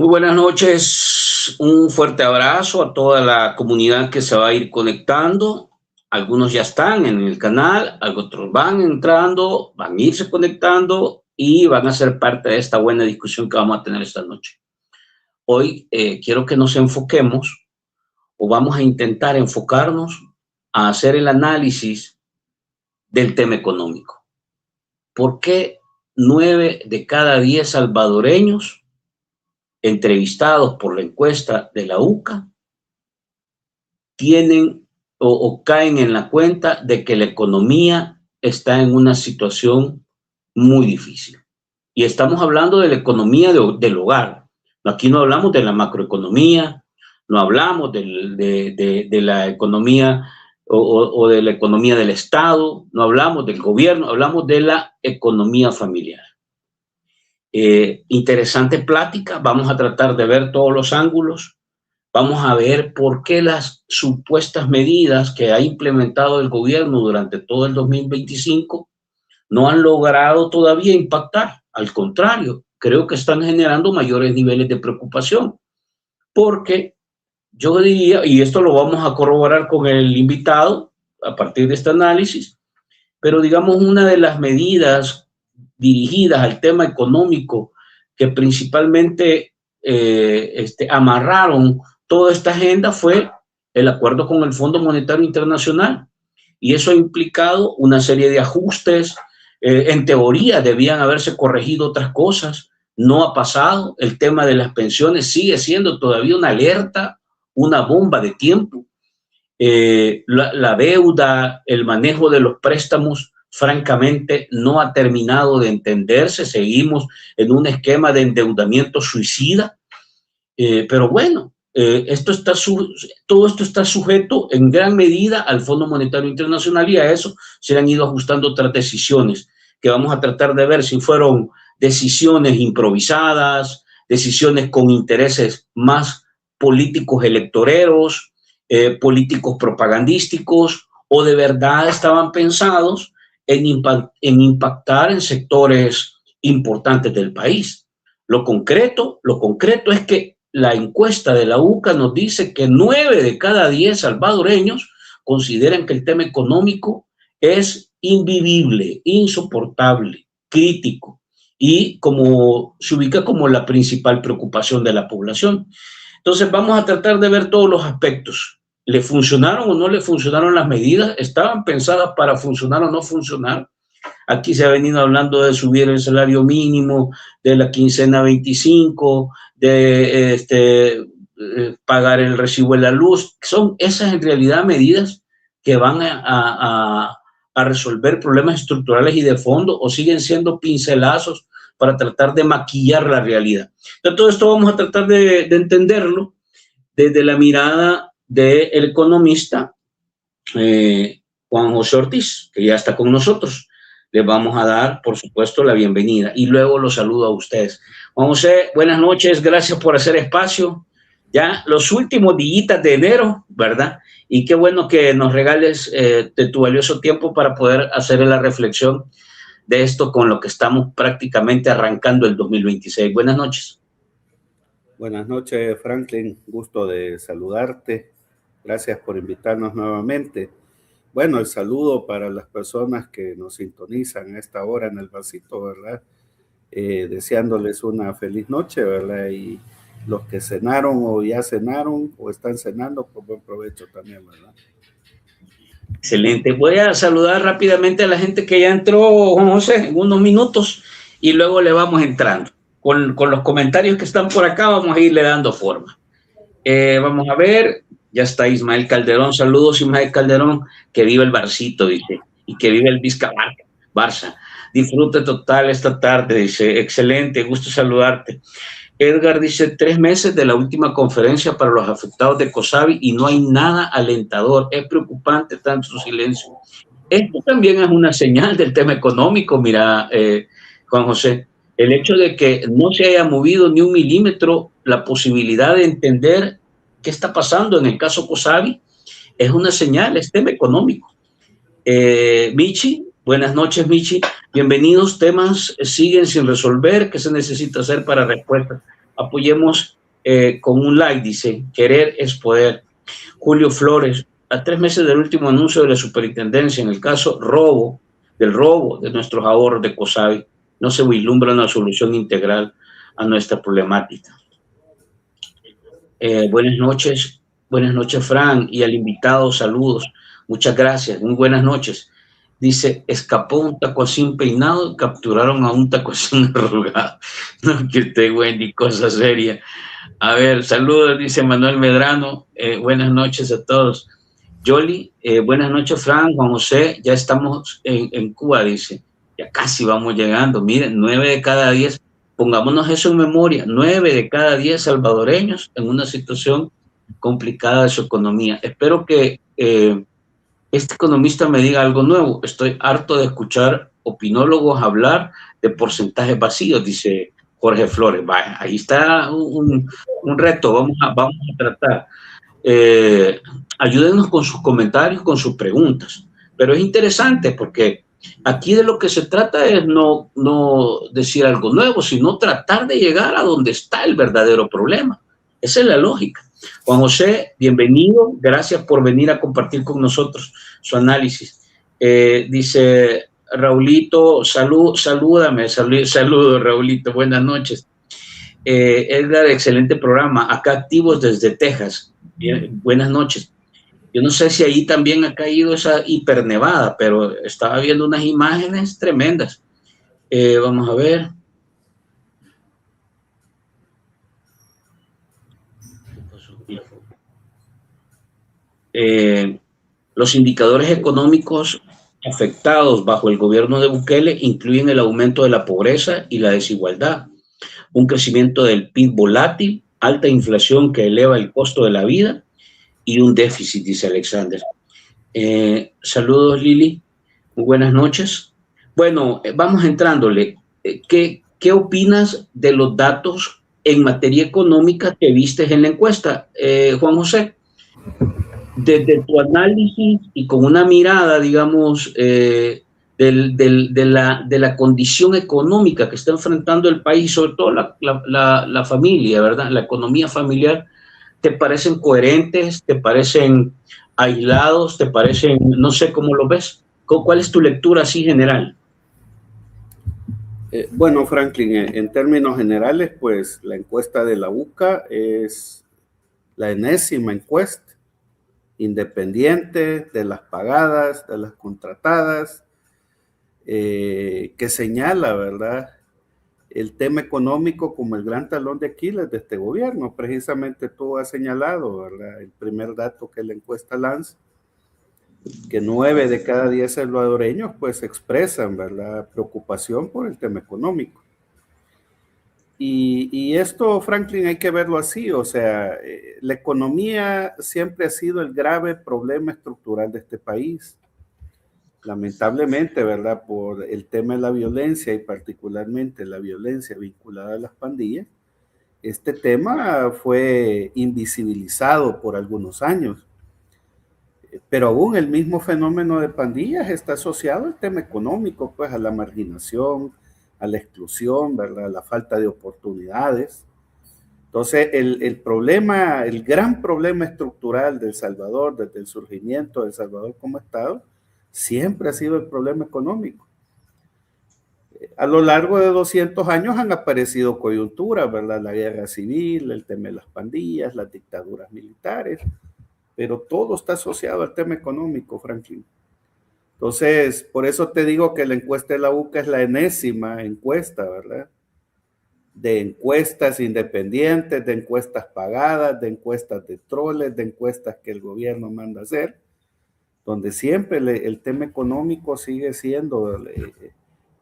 Muy buenas noches, un fuerte abrazo a toda la comunidad que se va a ir conectando. Algunos ya están en el canal, otros van entrando, van a irse conectando y van a ser parte de esta buena discusión que vamos a tener esta noche. Hoy quiero que nos enfoquemos o vamos a intentar enfocarnos a hacer el análisis del tema económico. ¿Por qué 9 de cada 10 salvadoreños entrevistados por la encuesta de la UCA tienen o caen en la cuenta de que la economía está en una situación muy difícil? Y estamos hablando de la economía del hogar. Aquí no hablamos de la macroeconomía, no hablamos de la economía o de la economía del Estado, no hablamos del gobierno, hablamos de la economía familiar. Interesante plática, vamos a tratar de ver todos los ángulos, vamos a ver por qué las supuestas medidas que ha implementado el gobierno durante todo el 2025 no han logrado todavía impactar. Al contrario, creo que están generando mayores niveles de preocupación, porque yo diría, y esto lo vamos a corroborar con el invitado a partir de este análisis, pero digamos una de las medidas dirigidas al tema económico que principalmente amarraron toda esta agenda fue el acuerdo con el Fondo Monetario Internacional. Y eso ha implicado una serie de ajustes. En teoría debían haberse corregido otras cosas. No ha pasado. El tema de las pensiones sigue siendo todavía una alerta, una bomba de tiempo. La deuda, el manejo de los préstamos, francamente, no ha terminado de entenderse. Seguimos en un esquema de endeudamiento suicida. Pero bueno, todo esto está sujeto en gran medida al Fondo Monetario Internacional, y a eso se han ido ajustando otras decisiones que vamos a tratar de ver si fueron decisiones improvisadas, decisiones con intereses más políticos electoreros, políticos propagandísticos, o de verdad estaban pensados en impactar en sectores importantes del país. Lo concreto es que la encuesta de la UCA nos dice que 9 de cada 10 salvadoreños consideran que el tema económico es invivible, insoportable, crítico, y se ubica como la principal preocupación de la población. Entonces vamos a tratar de ver todos los aspectos. ¿Le funcionaron o no le funcionaron las medidas? ¿Estaban pensadas para funcionar o no funcionar? Aquí se ha venido hablando de subir el salario mínimo, de la quincena 25, de pagar el recibo de la luz. Son esas en realidad medidas que van a resolver problemas estructurales y de fondo, o siguen siendo pincelazos para tratar de maquillar la realidad. Entonces, todo esto vamos a tratar de entenderlo desde la mirada del economista Juan José Ortiz, que ya está con nosotros. Les vamos a dar, por supuesto, la bienvenida y luego los saludo a ustedes. Juan José, buenas noches, gracias por hacer espacio. Ya los últimos días de enero, ¿verdad? Y qué bueno que nos regales de tu valioso tiempo para poder hacer la reflexión de esto con lo que estamos prácticamente arrancando el 2026. Buenas noches. Buenas noches, Franklin. Gusto de saludarte. Gracias por invitarnos nuevamente. Bueno, el saludo para las personas que nos sintonizan a esta hora en el vasito, ¿verdad? Deseándoles una feliz noche, ¿verdad? Y los que cenaron o ya cenaron o están cenando, pues buen provecho también, ¿verdad? Excelente. Voy a saludar rápidamente a la gente que ya entró, Juan José, en unos minutos, y luego le vamos entrando. Con los comentarios que están por acá vamos a irle dando forma. Vamos a ver, ya está Ismael Calderón. Saludos, Ismael Calderón, que vive el Barcito, dice, y que vive el Vizca Barça. Disfrute total esta tarde, dice. Excelente, gusto saludarte. Edgar dice, 3 meses de la última conferencia para los afectados de COSAVI y no hay nada alentador. Es preocupante tanto su silencio. Esto también es una señal del tema económico, mira, Juan José. El hecho de que no se haya movido ni un milímetro la posibilidad de entender qué está pasando en el caso COSAVI es una señal, es tema económico. Michi, buenas noches, Michi. Bienvenidos. Temas siguen sin resolver. ¿Qué se necesita hacer para respuestas Apoyemos con un like, dice, querer es poder. Julio Flores, a 3 meses del último anuncio de la superintendencia, en el caso del robo de nuestros ahorros de COSAVI, no se vislumbra una solución integral a nuestra problemática. Buenas noches, Fran, y al invitado, saludos. Muchas gracias, muy buenas noches. Dice, escapó un tacuacín peinado y capturaron a un tacuacín arrugado. No, que usted, Wendy, cosa seria. A ver, saludos, dice Manuel Medrano. Buenas noches a todos. Yoli, buenas noches, Fran, Juan José. Ya estamos en Cuba, dice. Ya casi vamos llegando. Miren, 9 de cada 10. Pongámonos eso en memoria. 9 de cada 10 salvadoreños en una situación complicada de su economía. Espero que este economista me diga algo nuevo. Estoy harto de escuchar opinólogos hablar de porcentajes vacíos, dice Jorge Flores. Vaya, ahí está un reto, vamos a tratar. Ayúdenos con sus comentarios, con sus preguntas. Pero es interesante porque aquí de lo que se trata es no decir algo nuevo, sino tratar de llegar a donde está el verdadero problema. Esa es la lógica. Juan José, bienvenido. Gracias por venir a compartir con nosotros su análisis. Dice Raulito, salúdame, saludo Raulito, buenas noches. Edgar, excelente programa. Acá activos desde Texas. Bien, buenas noches. Yo no sé si ahí también ha caído esa hipernevada, pero estaba viendo unas imágenes tremendas. Vamos a ver. Los indicadores económicos afectados bajo el gobierno de Bukele incluyen el aumento de la pobreza y la desigualdad, un crecimiento del PIB volátil, alta inflación que eleva el costo de la vida y un déficit, dice Alexander. Saludos, Lili. Muy buenas noches. Bueno, vamos entrándole. ¿Qué opinas de los datos en materia económica que vistes en la encuesta, Juan José? Desde tu análisis y con una mirada, digamos, de la condición económica que está enfrentando el país, sobre todo la familia, ¿verdad? La economía familiar, ¿te parecen coherentes? ¿Te parecen aislados? ¿Te parecen, no sé cómo lo ves? ¿Cuál es tu lectura así general? Bueno, Franklin, en términos generales, pues la encuesta de la UCA es la enésima encuesta independiente de las pagadas, de las contratadas, que señala, ¿verdad?, el tema económico como el gran talón de Aquiles de este gobierno. Precisamente tú has señalado, ¿verdad?, el primer dato que la encuesta lanza, que 9 de cada 10 salvadoreños pues expresan, ¿verdad?, preocupación por el tema económico. Y esto, Franklin, hay que verlo así, o sea, la economía siempre ha sido el grave problema estructural de este país. Lamentablemente, ¿verdad?, por el tema de la violencia y particularmente la violencia vinculada a las pandillas, este tema fue invisibilizado por algunos años. Pero aún el mismo fenómeno de pandillas está asociado al tema económico, pues a la marginación, a la exclusión, ¿verdad?, a la falta de oportunidades. Entonces, el problema, el gran problema estructural de El Salvador, desde el surgimiento de El Salvador como Estado, siempre ha sido el problema económico. A lo largo de 200 años han aparecido coyunturas, ¿verdad? La guerra civil, el tema de las pandillas, las dictaduras militares, pero todo está asociado al tema económico, Franklin. Entonces, por eso te digo que la encuesta de la UCA es la enésima encuesta, ¿verdad?, de encuestas independientes, de encuestas pagadas, de encuestas de troles, de encuestas que el gobierno manda hacer, donde siempre el tema económico sigue siendo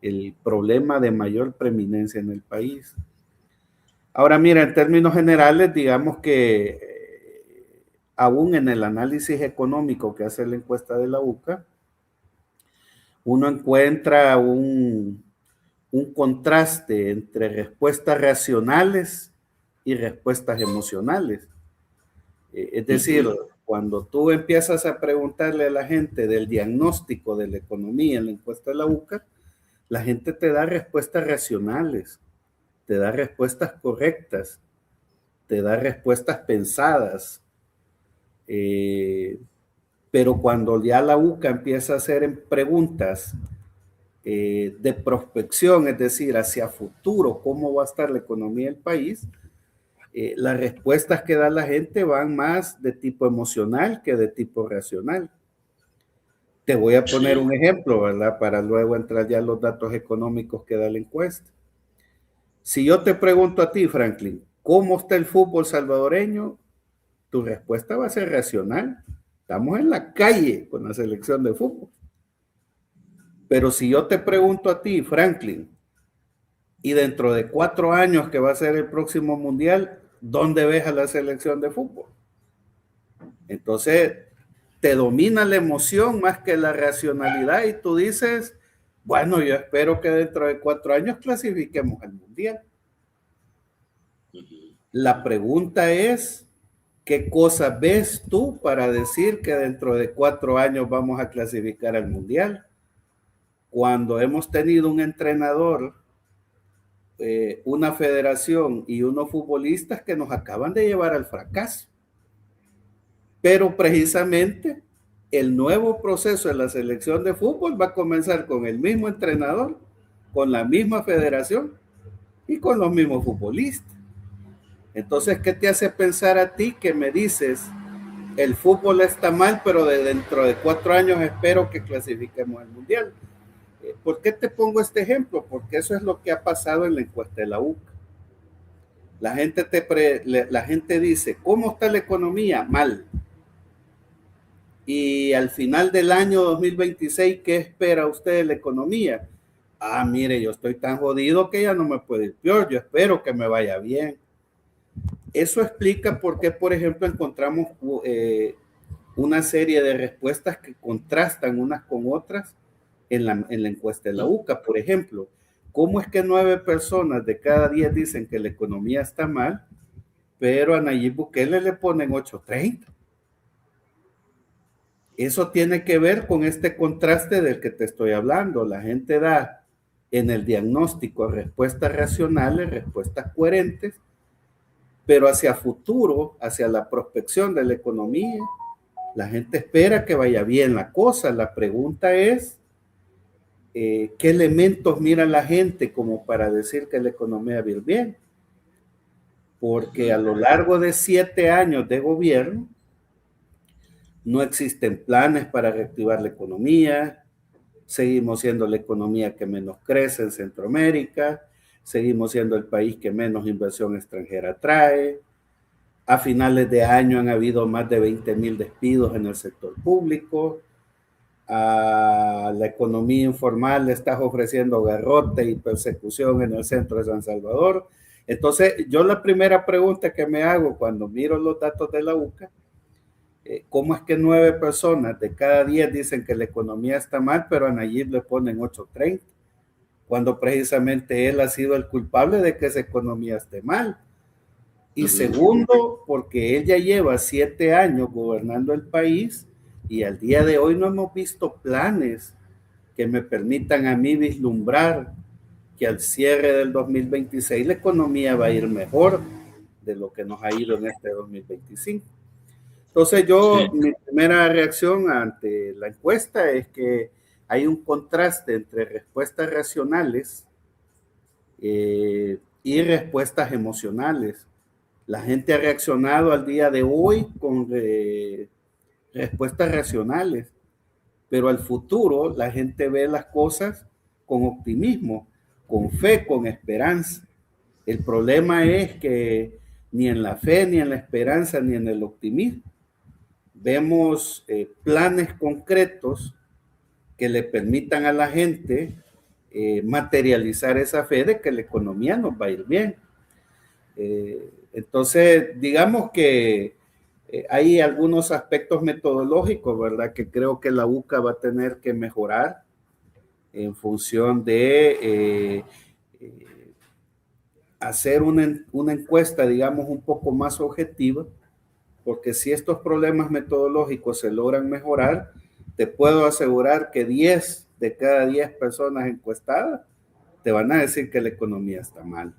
el problema de mayor preeminencia en el país. Ahora, mira, en términos generales, digamos que aún en el análisis económico que hace la encuesta de la UCA, uno encuentra un contraste entre respuestas racionales y respuestas emocionales. Es decir, cuando tú empiezas a preguntarle a la gente del diagnóstico de la economía en la encuesta de la UCA, la gente te da respuestas racionales, te da respuestas correctas, te da respuestas pensadas, pero cuando ya la UCA empieza a hacer preguntas de prospección, es decir, hacia futuro, cómo va a estar la economía del país, las respuestas que da la gente van más de tipo emocional que de tipo racional. Te voy a poner un ejemplo, ¿verdad? Para luego entrar ya a los datos económicos que da la encuesta. Si yo te pregunto a ti, Franklin, ¿cómo está el fútbol salvadoreño? Tu respuesta va a ser racional. Estamos en la calle con la selección de fútbol. Pero si yo te pregunto a ti, Franklin, y dentro de 4 años que va a ser el próximo mundial, ¿dónde ves a la selección de fútbol? Entonces, te domina la emoción más que la racionalidad y tú dices, bueno, yo espero que dentro de 4 años clasifiquemos al mundial. La pregunta es, ¿qué cosas ves tú para decir que dentro de 4 años vamos a clasificar al mundial? Cuando hemos tenido un entrenador, una federación y unos futbolistas que nos acaban de llevar al fracaso. Pero precisamente el nuevo proceso de la selección de fútbol va a comenzar con el mismo entrenador, con la misma federación y con los mismos futbolistas. Entonces, ¿qué te hace pensar a ti que me dices el fútbol está mal, pero dentro de 4 años espero que clasifiquemos al mundial? ¿Por qué te pongo este ejemplo? Porque eso es lo que ha pasado en la encuesta de la UCA. La gente dice, ¿cómo está la economía? Mal. Y al final del año 2026, ¿qué espera usted de la economía? Ah, mire, yo estoy tan jodido que ya no me puede ir peor, yo espero que me vaya bien. Eso explica por qué, por ejemplo, encontramos una serie de respuestas que contrastan unas con otras en la encuesta de la UCA. Por ejemplo, ¿cómo es que 9 personas de cada 10 dicen que la economía está mal, pero a Nayib Bukele le ponen 8.30? Eso tiene que ver con este contraste del que te estoy hablando. La gente da en el diagnóstico respuestas racionales, respuestas coherentes, pero hacia futuro, hacia la prospección de la economía, la gente espera que vaya bien la cosa. La pregunta es, ¿qué elementos mira la gente como para decir que la economía va a ir bien? Porque a lo largo de 7 años de gobierno, no existen planes para reactivar la economía, seguimos siendo la economía que menos crece en Centroamérica, seguimos siendo el país que menos inversión extranjera trae. A finales de año han habido más de 20,000 despidos en el sector público. A la economía informal le estás ofreciendo garrote y persecución en el centro de San Salvador. Entonces, yo la primera pregunta que me hago cuando miro los datos de la UCA, ¿cómo es que 9 personas de cada 10 dicen que la economía está mal, pero a Nayib le ponen 8.30? Cuando precisamente él ha sido el culpable de que esa economía esté mal. Y segundo, porque él ya lleva 7 años gobernando el país y al día de hoy no hemos visto planes que me permitan a mí vislumbrar que al cierre del 2026 la economía va a ir mejor de lo que nos ha ido en este 2025. Entonces mi primera reacción ante la encuesta es que hay un contraste entre respuestas racionales y respuestas emocionales. La gente ha reaccionado al día de hoy con respuestas racionales, pero al futuro la gente ve las cosas con optimismo, con fe, con esperanza. El problema es que ni en la fe, ni en la esperanza, ni en el optimismo vemos planes concretos que le permitan a la gente materializar esa fe de que la economía nos va a ir bien. Entonces, digamos que hay algunos aspectos metodológicos, ¿verdad? Que creo que la UCA va a tener que mejorar en función de hacer una encuesta, digamos, un poco más objetiva, porque si estos problemas metodológicos se logran mejorar, te puedo asegurar que 10 de cada 10 personas encuestadas te van a decir que la economía está mal.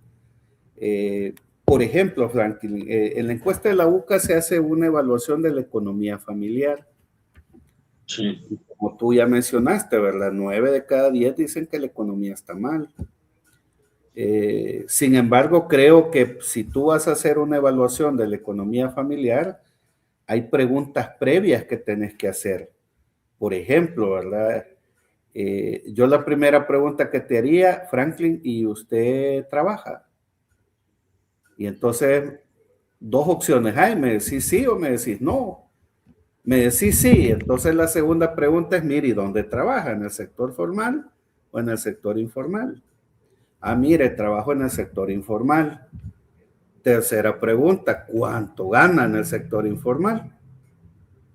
por ejemplo, Franklin, en la encuesta de la UCA se hace una evaluación de la economía familiar. Sí. Como tú ya mencionaste, ¿verdad? 9 de cada 10 dicen que la economía está mal. Sin embargo, creo que si tú vas a hacer una evaluación de la economía familiar, hay preguntas previas que tenés que hacer. Por ejemplo, ¿verdad? Yo la primera pregunta que te haría, Franklin, ¿y usted trabaja? Y entonces, dos opciones hay, me decís sí o me decís no. Me decís sí, entonces la segunda pregunta es, mire, ¿y dónde trabaja? ¿En el sector formal o en el sector informal? Ah, mire, trabajo en el sector informal. Tercera pregunta, ¿cuánto gana en el sector informal?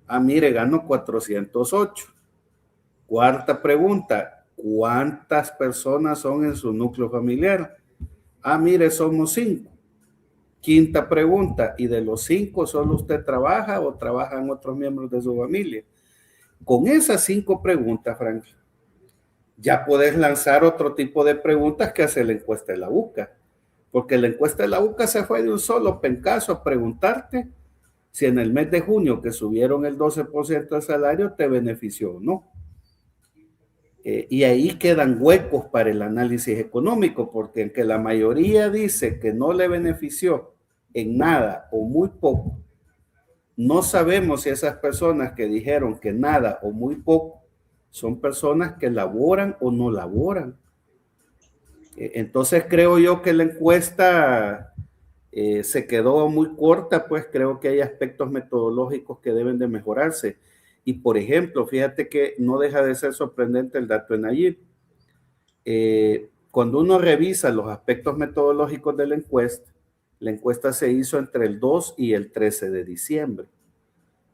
Ah, mire, gano 408. Cuarta pregunta, ¿cuántas personas son en su núcleo familiar? Ah, mire, somos 5. Quinta pregunta, ¿y de los 5 solo usted trabaja o trabajan otros miembros de su familia? Con esas 5 preguntas, Frank, ya puedes lanzar otro tipo de preguntas que hace la encuesta de la UCA. Porque la encuesta de la UCA se fue de un solo pencazo a preguntarte si en el mes de junio que subieron el 12% del salario te benefició o no. Y ahí quedan huecos para el análisis económico, porque aunque la mayoría dice que no le benefició en nada o muy poco, no sabemos si esas personas que dijeron que nada o muy poco son personas que laboran o no laboran. Entonces creo yo que la encuesta se quedó muy corta, pues creo que hay aspectos metodológicos que deben de mejorarse. Y por ejemplo, fíjate que no deja de ser sorprendente el dato de Nayib. Cuando uno revisa los aspectos metodológicos de la encuesta se hizo entre el 2 y el 13 de diciembre.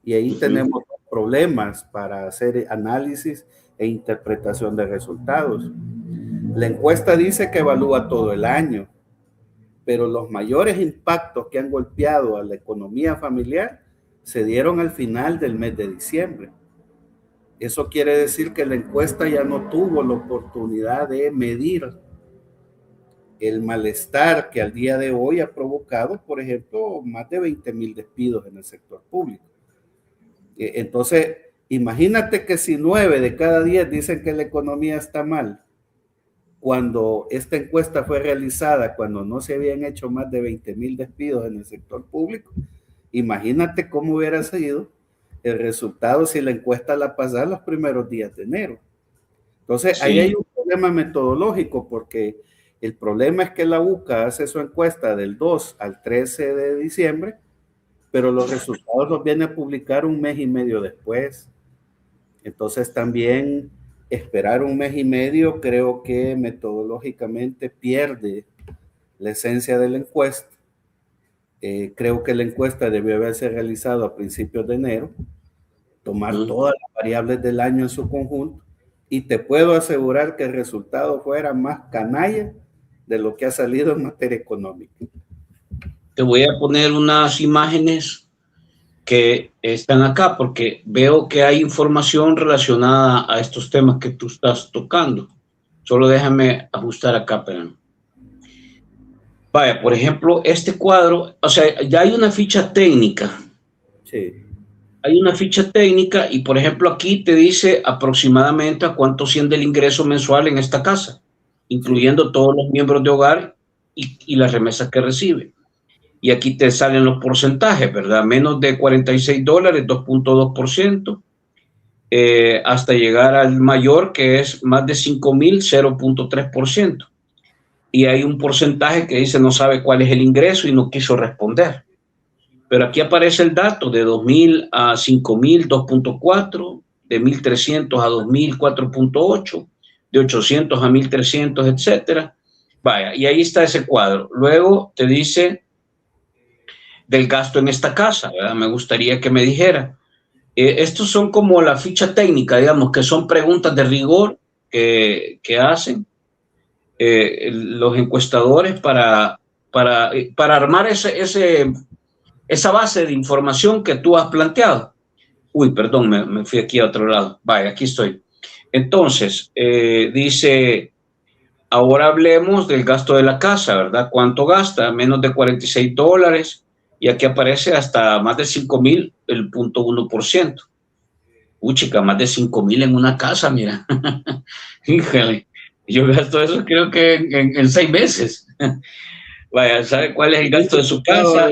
Y ahí tenemos problemas para hacer análisis e interpretación de resultados. La encuesta dice que evalúa todo el año, pero los mayores impactos que han golpeado a la economía familiar se dieron al final del mes de diciembre. Eso quiere decir que la encuesta ya no tuvo la oportunidad de medir el malestar que al día de hoy ha provocado, por ejemplo, más de 20,000 despidos en el sector público. Entonces, imagínate que si 9 de cada 10 dicen que la economía está mal, cuando esta encuesta fue realizada, cuando no se habían hecho más de 20,000 despidos en el sector público, imagínate cómo hubiera sido el resultado si la encuesta la pasara los primeros días de enero. Entonces, sí, ahí hay un problema metodológico, porque el problema es que la UCA hace su encuesta del 2 al 13 de diciembre, pero los resultados los viene a publicar un mes y medio después. Entonces, también esperar un mes y medio creo que metodológicamente pierde la esencia de la encuesta. Creo que la encuesta debió haberse realizado a principios de enero, tomar todas las variables del año en su conjunto, y te puedo asegurar que el resultado fuera más canalla de lo que ha salido en materia económica. Te voy a poner unas imágenes que están acá porque veo que hay información relacionada a estos temas que tú estás tocando. Solo déjame ajustar acá, pero vaya, por ejemplo, este cuadro, o sea, ya hay una ficha técnica. Sí. Hay una ficha técnica y, por ejemplo, aquí te dice aproximadamente a cuánto asciende el ingreso mensual en esta casa, incluyendo todos los miembros de hogar y las remesas que recibe. Y aquí te salen los porcentajes, ¿verdad? Menos de $46, 2.2%, hasta llegar al mayor, que es más de 5,000, 0.3%. Y hay un porcentaje que dice no sabe cuál es el ingreso y no quiso responder. Pero aquí aparece el dato de 2,000 a 5,000, 2.4, de 1,300 a 2,000, 4.8, de 800 a 1,300, etcétera. Vaya, y ahí está ese cuadro. Luego te dice del gasto en esta casa, ¿verdad? Me gustaría que me dijera. Estos son como la ficha técnica, digamos, que son preguntas de rigor que hacen los encuestadores para armar esa base de información que tú has planteado. Uy, perdón, me fui aquí a otro lado. Vaya, aquí estoy. Entonces, dice, ahora hablemos del gasto de la casa, ¿verdad? ¿Cuánto gasta? Menos de $46. Y aquí aparece hasta más de 5,000, el 0.1%. Chica, más de 5,000 en una casa, mira. Híjole, yo gasto eso creo que en 6 meses. Vaya, ¿sabe cuál es el gasto de su casa?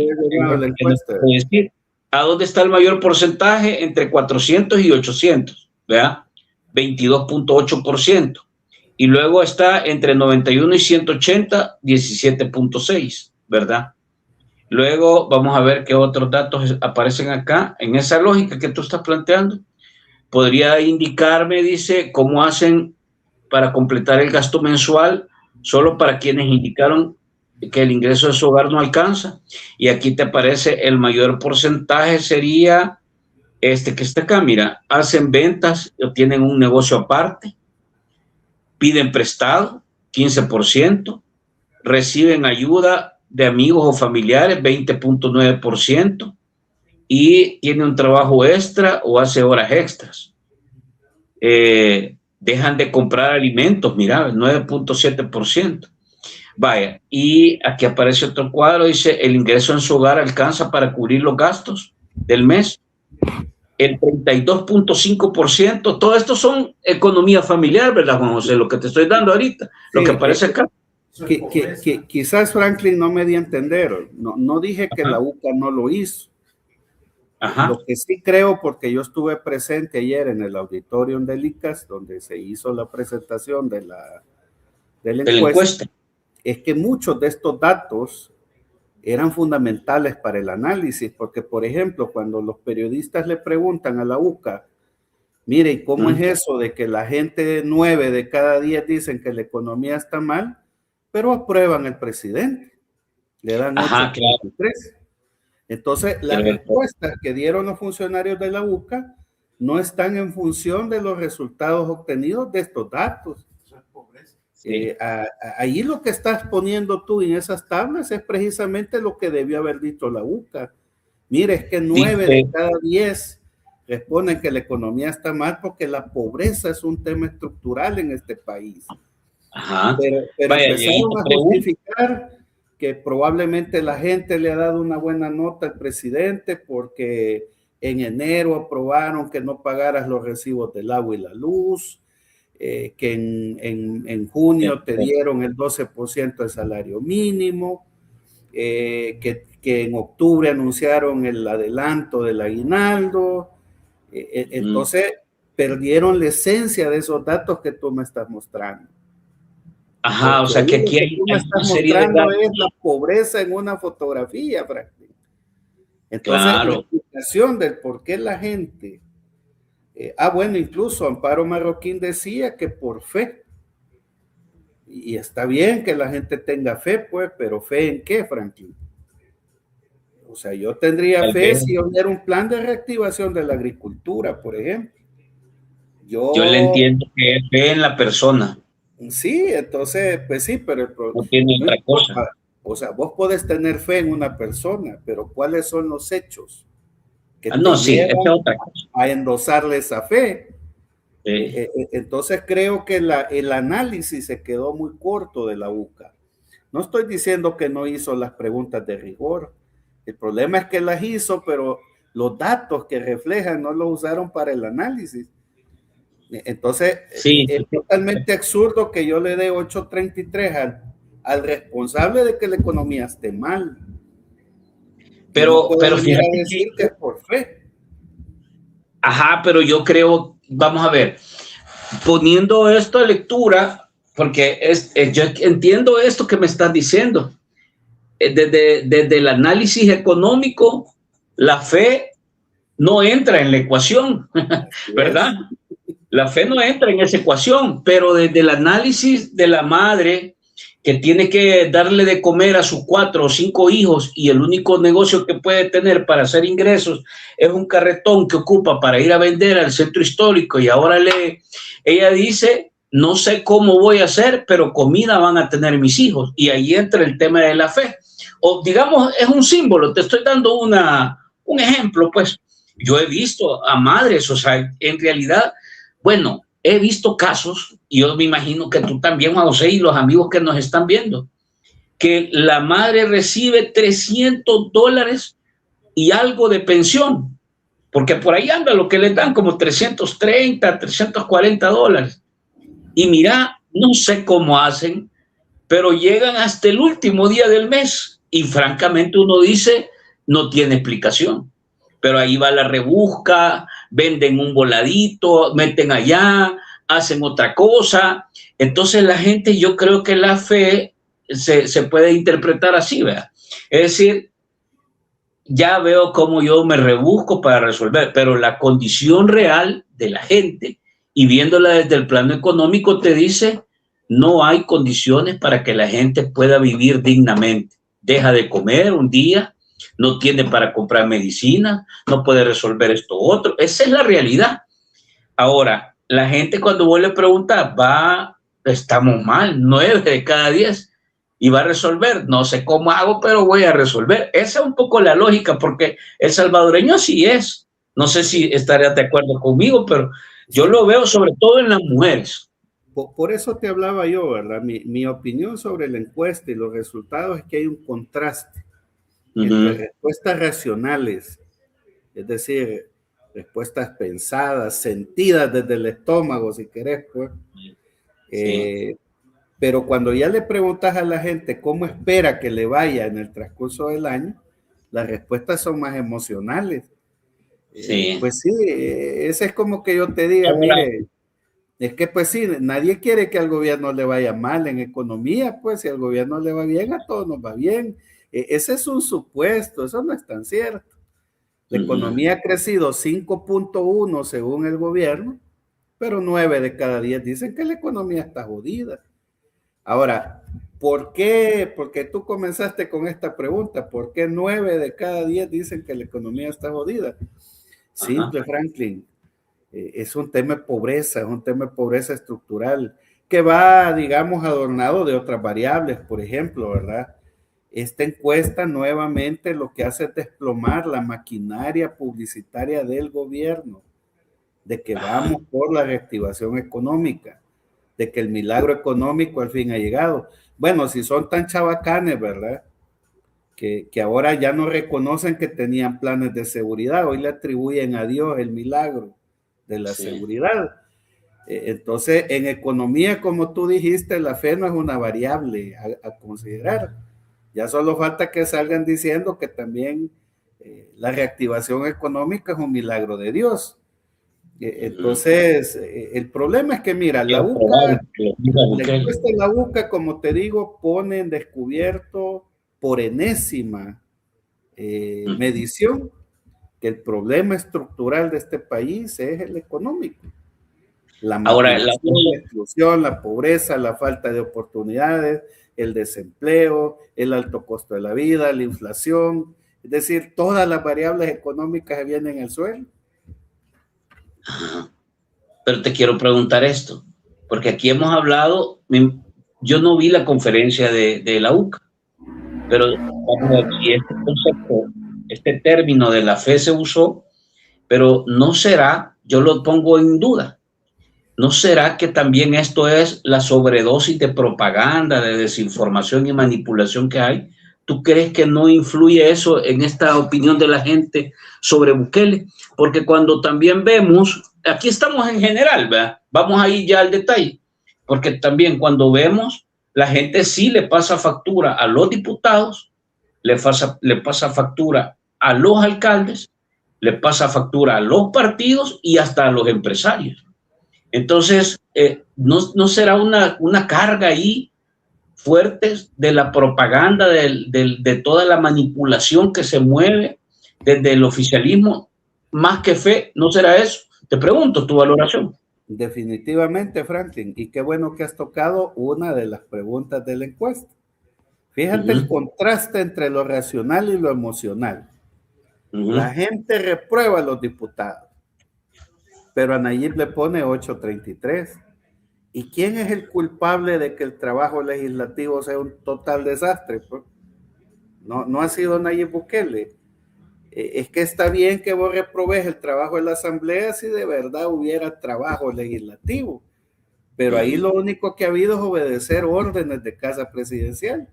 ¿A dónde está el mayor porcentaje? Entre 400 y 800, ¿verdad? 22.8%. Y luego está entre 91 y 180, 17.6, ¿verdad? Luego vamos a ver qué otros datos aparecen acá. En esa lógica que tú estás planteando, podría indicarme, dice, cómo hacen para completar el gasto mensual solo para quienes indicaron que el ingreso de su hogar no alcanza. Y aquí te aparece el mayor porcentaje sería que está acá, mira, hacen ventas o tienen un negocio aparte, piden prestado, 15%, reciben ayuda de amigos o familiares, 20.9%, y tiene un trabajo extra o hace horas extras. Dejan de comprar alimentos, mira, 9.7%. Vaya, y aquí aparece otro cuadro, dice, el ingreso en su hogar alcanza para cubrir los gastos del mes. El 32.5%, todo esto son economía familiar, ¿verdad, Juan José? Lo que te estoy dando ahorita, sí, lo que aparece acá. Quizás Franklin no me dio a entender, no dije que la UCA no lo hizo. Ajá. Lo que sí creo, porque yo estuve presente ayer en el auditorium del ICAS, donde se hizo la presentación de la encuesta, es que muchos de estos datos eran fundamentales para el análisis, porque, por ejemplo, cuando los periodistas le preguntan a la UCA, mire, ¿y cómo es eso de que la gente 9 de cada 10 dicen que la economía está mal, pero aprueban al presidente? Le dan 8.3. Claro. Entonces, las respuestas que dieron los funcionarios de la UCA no están en función de los resultados obtenidos de estos datos. Sí. Ahí lo que estás poniendo tú en esas tablas es precisamente lo que debió haber dicho la UCA. Mire, es que 9 de cada 10 responden que la economía está mal porque la pobreza es un tema estructural en este país. Ajá. Pero vaya, empezaron a justificar que probablemente la gente le ha dado una buena nota al presidente porque en enero aprobaron que no pagaras los recibos del agua y la luz, que en junio te dieron el 12% del salario mínimo, que en octubre anunciaron el adelanto del aguinaldo. Entonces perdieron la esencia de esos datos que tú me estás mostrando. Ajá, porque o sea que aquí hay una serie de datos. Es la pobreza en una fotografía, prácticamente. Entonces, claro, la explicación del por qué la gente... bueno, incluso Amparo Marroquín decía que por fe. Y está bien que la gente tenga fe, pues, pero ¿fe en qué, Franklin? O sea, yo tendría fe si hubiera un plan de reactivación de la agricultura, por ejemplo. Yo le entiendo que es fe en la persona. Sí, entonces, pues sí, pero el problema no tiene otra cosa. O sea, vos podés tener fe en una persona, pero ¿cuáles son los hechos que no, sí, es otra cosa, a endosarle esa fe? Sí. Entonces creo que el análisis se quedó muy corto de la UCA. No estoy diciendo que no hizo las preguntas de rigor. El problema es que las hizo, pero los datos que reflejan no los usaron para el análisis. Entonces, sí, es totalmente absurdo que yo le dé 8.33 al responsable de que la economía esté mal. Pero fíjate decir que es por fe. Ajá, pero yo creo, vamos a ver, poniendo esto a lectura, porque yo entiendo esto que me estás diciendo. Desde el análisis económico, la fe no entra en la ecuación, ¿verdad? La fe no entra en esa ecuación, pero desde el análisis de la madre que tiene que darle de comer a sus 4 o 5 hijos y el único negocio que puede tener para hacer ingresos es un carretón que ocupa para ir a vender al centro histórico y ahora ella dice, no sé cómo voy a hacer, pero comida van a tener mis hijos. Y ahí entra el tema de la fe. O digamos, es un símbolo, te estoy dando un ejemplo, pues. Yo he visto a madres, o sea, en realidad... Bueno, he visto casos, y yo me imagino que tú también, Juan José, y los amigos que nos están viendo, que la madre recibe $300 y algo de pensión, porque por ahí anda lo que le dan, como 330, $340. Y mira, no sé cómo hacen, pero llegan hasta el último día del mes y francamente uno dice, no tiene explicación. Pero ahí va la rebusca, venden un voladito, meten allá, hacen otra cosa. Entonces la gente, yo creo que la fe se puede interpretar así, ¿verdad? Es decir, ya veo cómo yo me rebusco para resolver, pero la condición real de la gente y viéndola desde el plano económico te dice, no hay condiciones para que la gente pueda vivir dignamente. Deja de comer un día, no tiene para comprar medicina, no puede resolver esto otro. Esa es la realidad. Ahora, la gente cuando vos le preguntas, estamos mal, 9 de cada 10 y va a resolver. No sé cómo hago, pero voy a resolver. Esa es un poco la lógica, porque el salvadoreño así es. No sé si estarías de acuerdo conmigo, pero yo lo veo sobre todo en las mujeres. Por eso te hablaba yo, ¿verdad? Mi opinión sobre la encuesta y los resultados es que hay un contraste entre respuestas racionales, es decir, respuestas pensadas, sentidas desde el estómago, si querés, pues. Sí. Pero cuando ya le preguntas a la gente cómo espera que le vaya en el transcurso del año, las respuestas son más emocionales. Sí. Pues sí, ese es como que yo te diga, mire, es que pues sí, nadie quiere que al gobierno le vaya mal en economía, pues si al gobierno le va bien, a todos nos va bien. Ese es un supuesto, eso no es tan cierto. La economía ha crecido 5.1 según el gobierno, pero 9 de cada 10 dicen que la economía está jodida. Ahora, ¿por qué? Porque tú comenzaste con esta pregunta, ¿por qué 9 de cada 10 dicen que la economía está jodida? Simple, Franklin, es un tema de pobreza, es un tema de pobreza estructural, que va, digamos, adornado de otras variables, por ejemplo, ¿verdad? Esta encuesta nuevamente lo que hace es desplomar la maquinaria publicitaria del gobierno, de que vamos por la reactivación económica, de que el milagro económico al fin ha llegado. Bueno, si son tan chabacanes, ¿verdad? Que ahora ya no reconocen que tenían planes de seguridad, hoy le atribuyen a Dios el milagro de la seguridad. Entonces, en economía, como tú dijiste, la fe no es una variable a considerar. Ya solo falta que salgan diciendo que también la reactivación económica es un milagro de Dios. Entonces, el problema es que, mira, la encuesta de la UCA, como te digo, pone en descubierto por enésima medición que el problema estructural de este país es el económico. La exclusión, la pobreza, la falta de oportunidades, el desempleo, el alto costo de la vida, la inflación, es decir, todas las variables económicas que vienen en el suelo. Pero te quiero preguntar esto, porque aquí hemos hablado, yo no vi la conferencia de la UCA, pero vamos a ver si este concepto, este término de la fe se usó, pero no será, yo lo pongo en duda, ¿no será que también esto es la sobredosis de propaganda, de desinformación y manipulación que hay? ¿Tú crees que no influye eso en esta opinión de la gente sobre Bukele? Porque cuando también vemos, aquí estamos en general, ¿verdad? Vamos ahí ya al detalle, porque también cuando vemos, la gente sí le pasa factura a los diputados, le pasa factura a los alcaldes, le pasa factura a los partidos y hasta a los empresarios. Entonces, ¿no será una carga ahí fuerte de la propaganda, de toda la manipulación que se mueve desde el oficialismo, más que fe? ¿No será eso? Te pregunto tu valoración. Definitivamente, Franklin, y qué bueno que has tocado una de las preguntas de la encuesta. Fíjate el contraste entre lo racional y lo emocional. La gente reprueba a los diputados, pero a Nayib le pone 833. ¿Y quién es el culpable de que el trabajo legislativo sea un total desastre? Pues no ha sido Nayib Bukele. Es que está bien que vos reprobes el trabajo de la Asamblea si de verdad hubiera trabajo legislativo, pero ahí lo único que ha habido es obedecer órdenes de Casa Presidencial.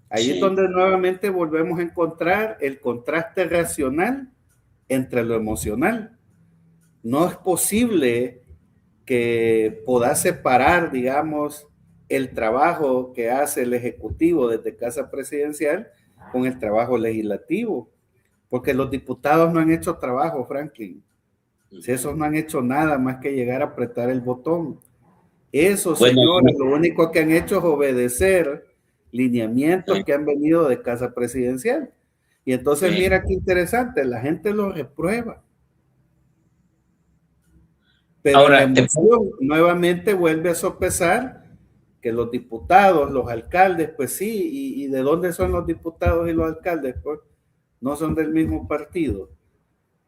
Ahí es donde nuevamente volvemos a encontrar el contraste racional entre lo emocional. No es posible que puedas separar, digamos, el trabajo que hace el Ejecutivo desde Casa Presidencial con el trabajo legislativo, porque los diputados no han hecho trabajo, Franklin. Si esos no han hecho nada más que llegar a apretar el botón. Esos señores, lo único que han hecho es obedecer lineamientos que han venido de Casa Presidencial. Y entonces mira qué interesante, la gente lo reprueba. Pero ahora, la emoción nuevamente vuelve a sopesar que los diputados, los alcaldes, pues sí, y ¿de dónde son los diputados y los alcaldes? Pues no son del mismo partido.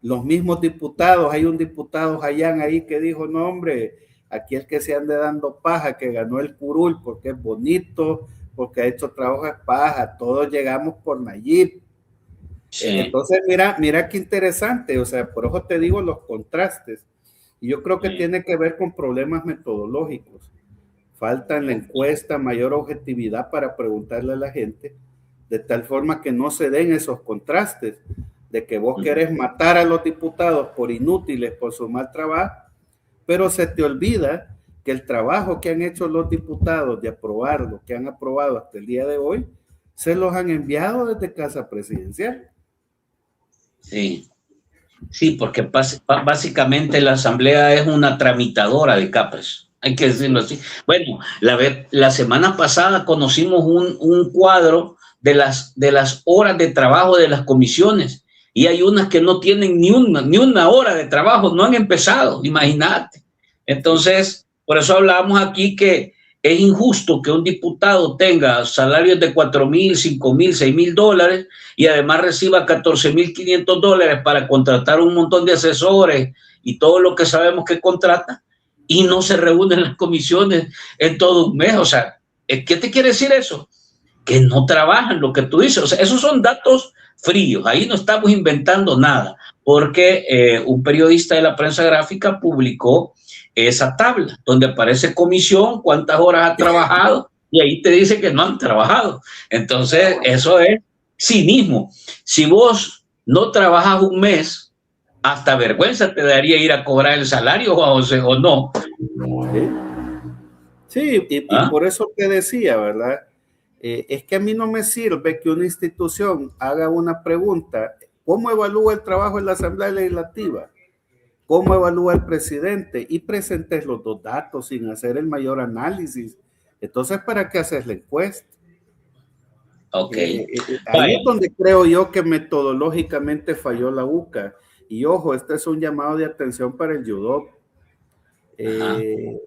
Los mismos diputados, hay un diputado Jayán ahí que dijo, no hombre, aquí el que se ande dando paja, que ganó el curul porque es bonito, porque ha hecho trabajo de paja, todos llegamos por Nayib. Sí. Entonces mira qué interesante, o sea, por eso te digo los contrastes. Y yo creo que tiene que ver con problemas metodológicos. Falta en la encuesta mayor objetividad para preguntarle a la gente, de tal forma que no se den esos contrastes, de que vos querés matar a los diputados por inútiles, por su mal trabajo, pero se te olvida que el trabajo que han hecho los diputados de aprobar lo que han aprobado hasta el día de hoy, se los han enviado desde Casa Presidencial. Sí. Sí, porque básicamente la Asamblea es una tramitadora de CAPRES, hay que decirlo así. Bueno, la semana pasada conocimos un cuadro de las horas de trabajo de las comisiones y hay unas que no tienen ni una hora de trabajo, no han empezado, imagínate. Entonces, por eso hablamos aquí que es injusto que un diputado tenga salarios de $4,000, $5,000, $6,000 y además reciba $14,500 para contratar un montón de asesores y todo lo que sabemos que contrata y no se reúnen las comisiones en todo un mes. O sea, ¿qué te quiere decir eso? Que no trabajan lo que tú dices. O sea, esos son datos fríos. Ahí no estamos inventando nada porque un periodista de la prensa gráfica publicó esa tabla donde aparece comisión, cuántas horas ha trabajado y ahí te dice que no han trabajado. Entonces eso es cinismo. Si vos no trabajas un mes, hasta vergüenza te daría ir a cobrar el salario o no. Sí, y por eso te decía, ¿verdad? Es que a mí no me sirve que una institución haga una pregunta, ¿cómo evalúa el trabajo en la Asamblea Legislativa? ¿Cómo evalúa el presidente? Y presentes los dos datos sin hacer el mayor análisis. Entonces, ¿para qué haces la encuesta? Ok. Ahí es donde creo yo que metodológicamente falló la UCA. Y ojo, este es un llamado de atención para el Yudop. En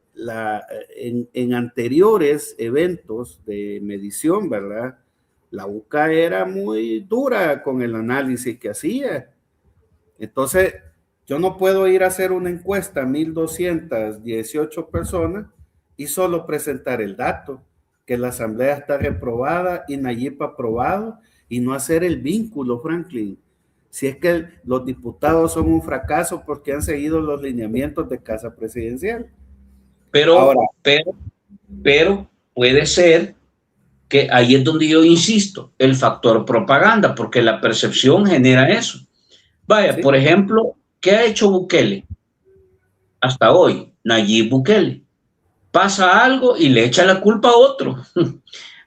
anteriores eventos de medición, ¿verdad? La UCA era muy dura con el análisis que hacía. Entonces, yo no puedo ir a hacer una encuesta a 1,218 personas y solo presentar el dato, que la Asamblea está reprobada y Nayib aprobado, y no hacer el vínculo, Franklin. Si es que los diputados son un fracaso porque han seguido los lineamientos de Casa Presidencial. Pero puede ser que ahí es donde yo insisto, el factor propaganda, porque la percepción genera eso. Vaya, ¿sí? Por ejemplo, ¿qué ha hecho Bukele hasta hoy? Nayib Bukele. Pasa algo y le echa la culpa a otro.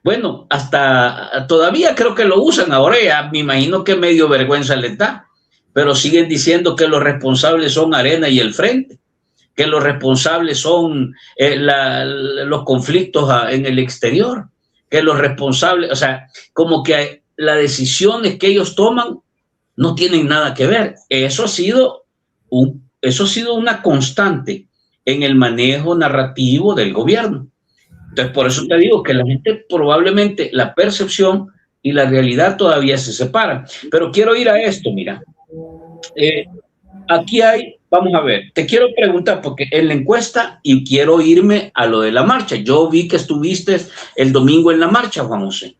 Bueno, hasta todavía creo que lo usan. Ahora ya me imagino que medio vergüenza les da, pero siguen diciendo que los responsables son Arena y el Frente, que los responsables son los conflictos en el exterior, que los responsables, o sea, como que las decisiones que ellos toman no tienen nada que ver. Eso ha sido una constante en el manejo narrativo del gobierno. Entonces, por eso te digo que la gente probablemente la percepción y la realidad todavía se separan. Pero quiero ir a esto, mira. Aquí vamos a ver, te quiero preguntar, porque en la encuesta, y quiero irme a lo de la marcha. Yo vi que estuviste el domingo en la marcha, Juan José.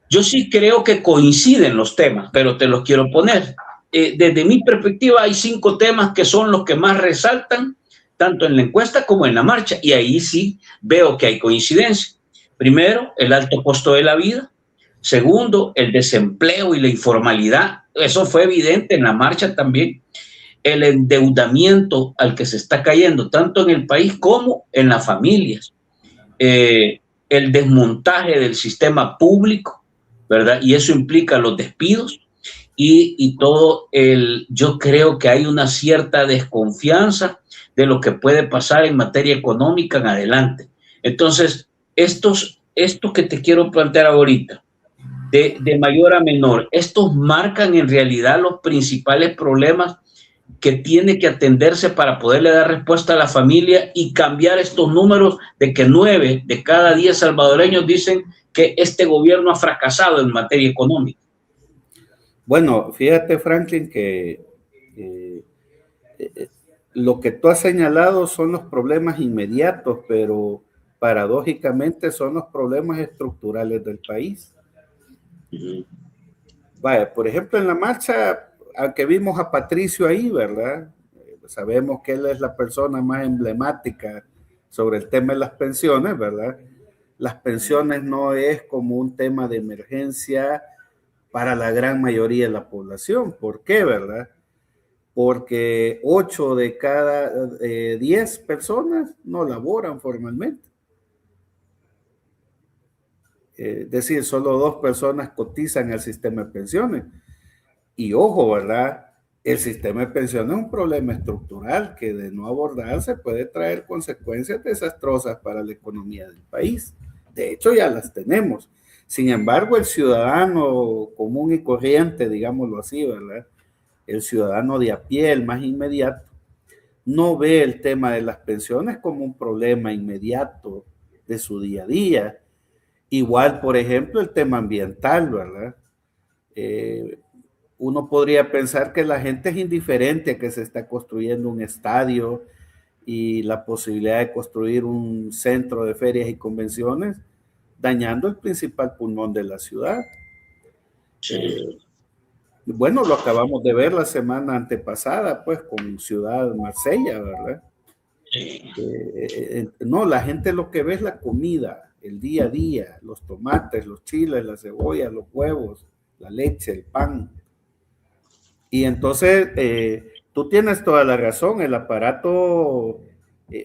Yo sí creo que coinciden los temas, pero te los quiero poner. Desde mi perspectiva hay 5 temas que son los que más resaltan, tanto en la encuesta como en la marcha, y ahí sí veo que hay coincidencia. Primero, el alto costo de la vida. Segundo, el desempleo y la informalidad. Eso fue evidente en la marcha también. El endeudamiento al que se está cayendo, tanto en el país como en las familias. El desmontaje del sistema público, ¿verdad? Y eso implica los despidos y todo yo creo que hay una cierta desconfianza de lo que puede pasar en materia económica en adelante. Entonces, esto que te quiero plantear ahorita, de mayor a menor, estos marcan en realidad los principales problemas que tiene que atenderse para poderle dar respuesta a la familia y cambiar estos números de que 9 de cada 10 salvadoreños dicen que este gobierno ha fracasado en materia económica. Bueno, fíjate, Franklin, que lo que tú has señalado son los problemas inmediatos, pero paradójicamente son los problemas estructurales del país. Vaya, por ejemplo, en la marcha, aunque vimos a Patricio ahí, ¿verdad? Sabemos que él es la persona más emblemática sobre el tema de las pensiones, ¿verdad? Las pensiones no es como un tema de emergencia para la gran mayoría de la población. ¿Por qué, verdad? Porque 8 de cada 10 personas no laboran formalmente. Es decir, solo 2 personas cotizan al sistema de pensiones. Y ojo, ¿verdad? El sistema de pensiones es un problema estructural que de no abordarse puede traer consecuencias desastrosas para la economía del país. De hecho, ya las tenemos. Sin embargo, el ciudadano común y corriente, digámoslo así, ¿verdad? El ciudadano de a pie, el más inmediato, no ve el tema de las pensiones como un problema inmediato de su día a día. Igual, por ejemplo, el tema ambiental, ¿verdad? Uno podría pensar que la gente es indiferente a que se está construyendo un estadio y la posibilidad de construir un centro de ferias y convenciones, dañando el principal pulmón de la ciudad. Sí. Bueno, lo acabamos de ver la semana antepasada, pues, con Ciudad Marsella, ¿verdad? Sí. No, la gente lo que ve es la comida, el día a día, los tomates, los chiles, la cebolla, los huevos, la leche, el pan. Y entonces, tú tienes toda la razón, el aparato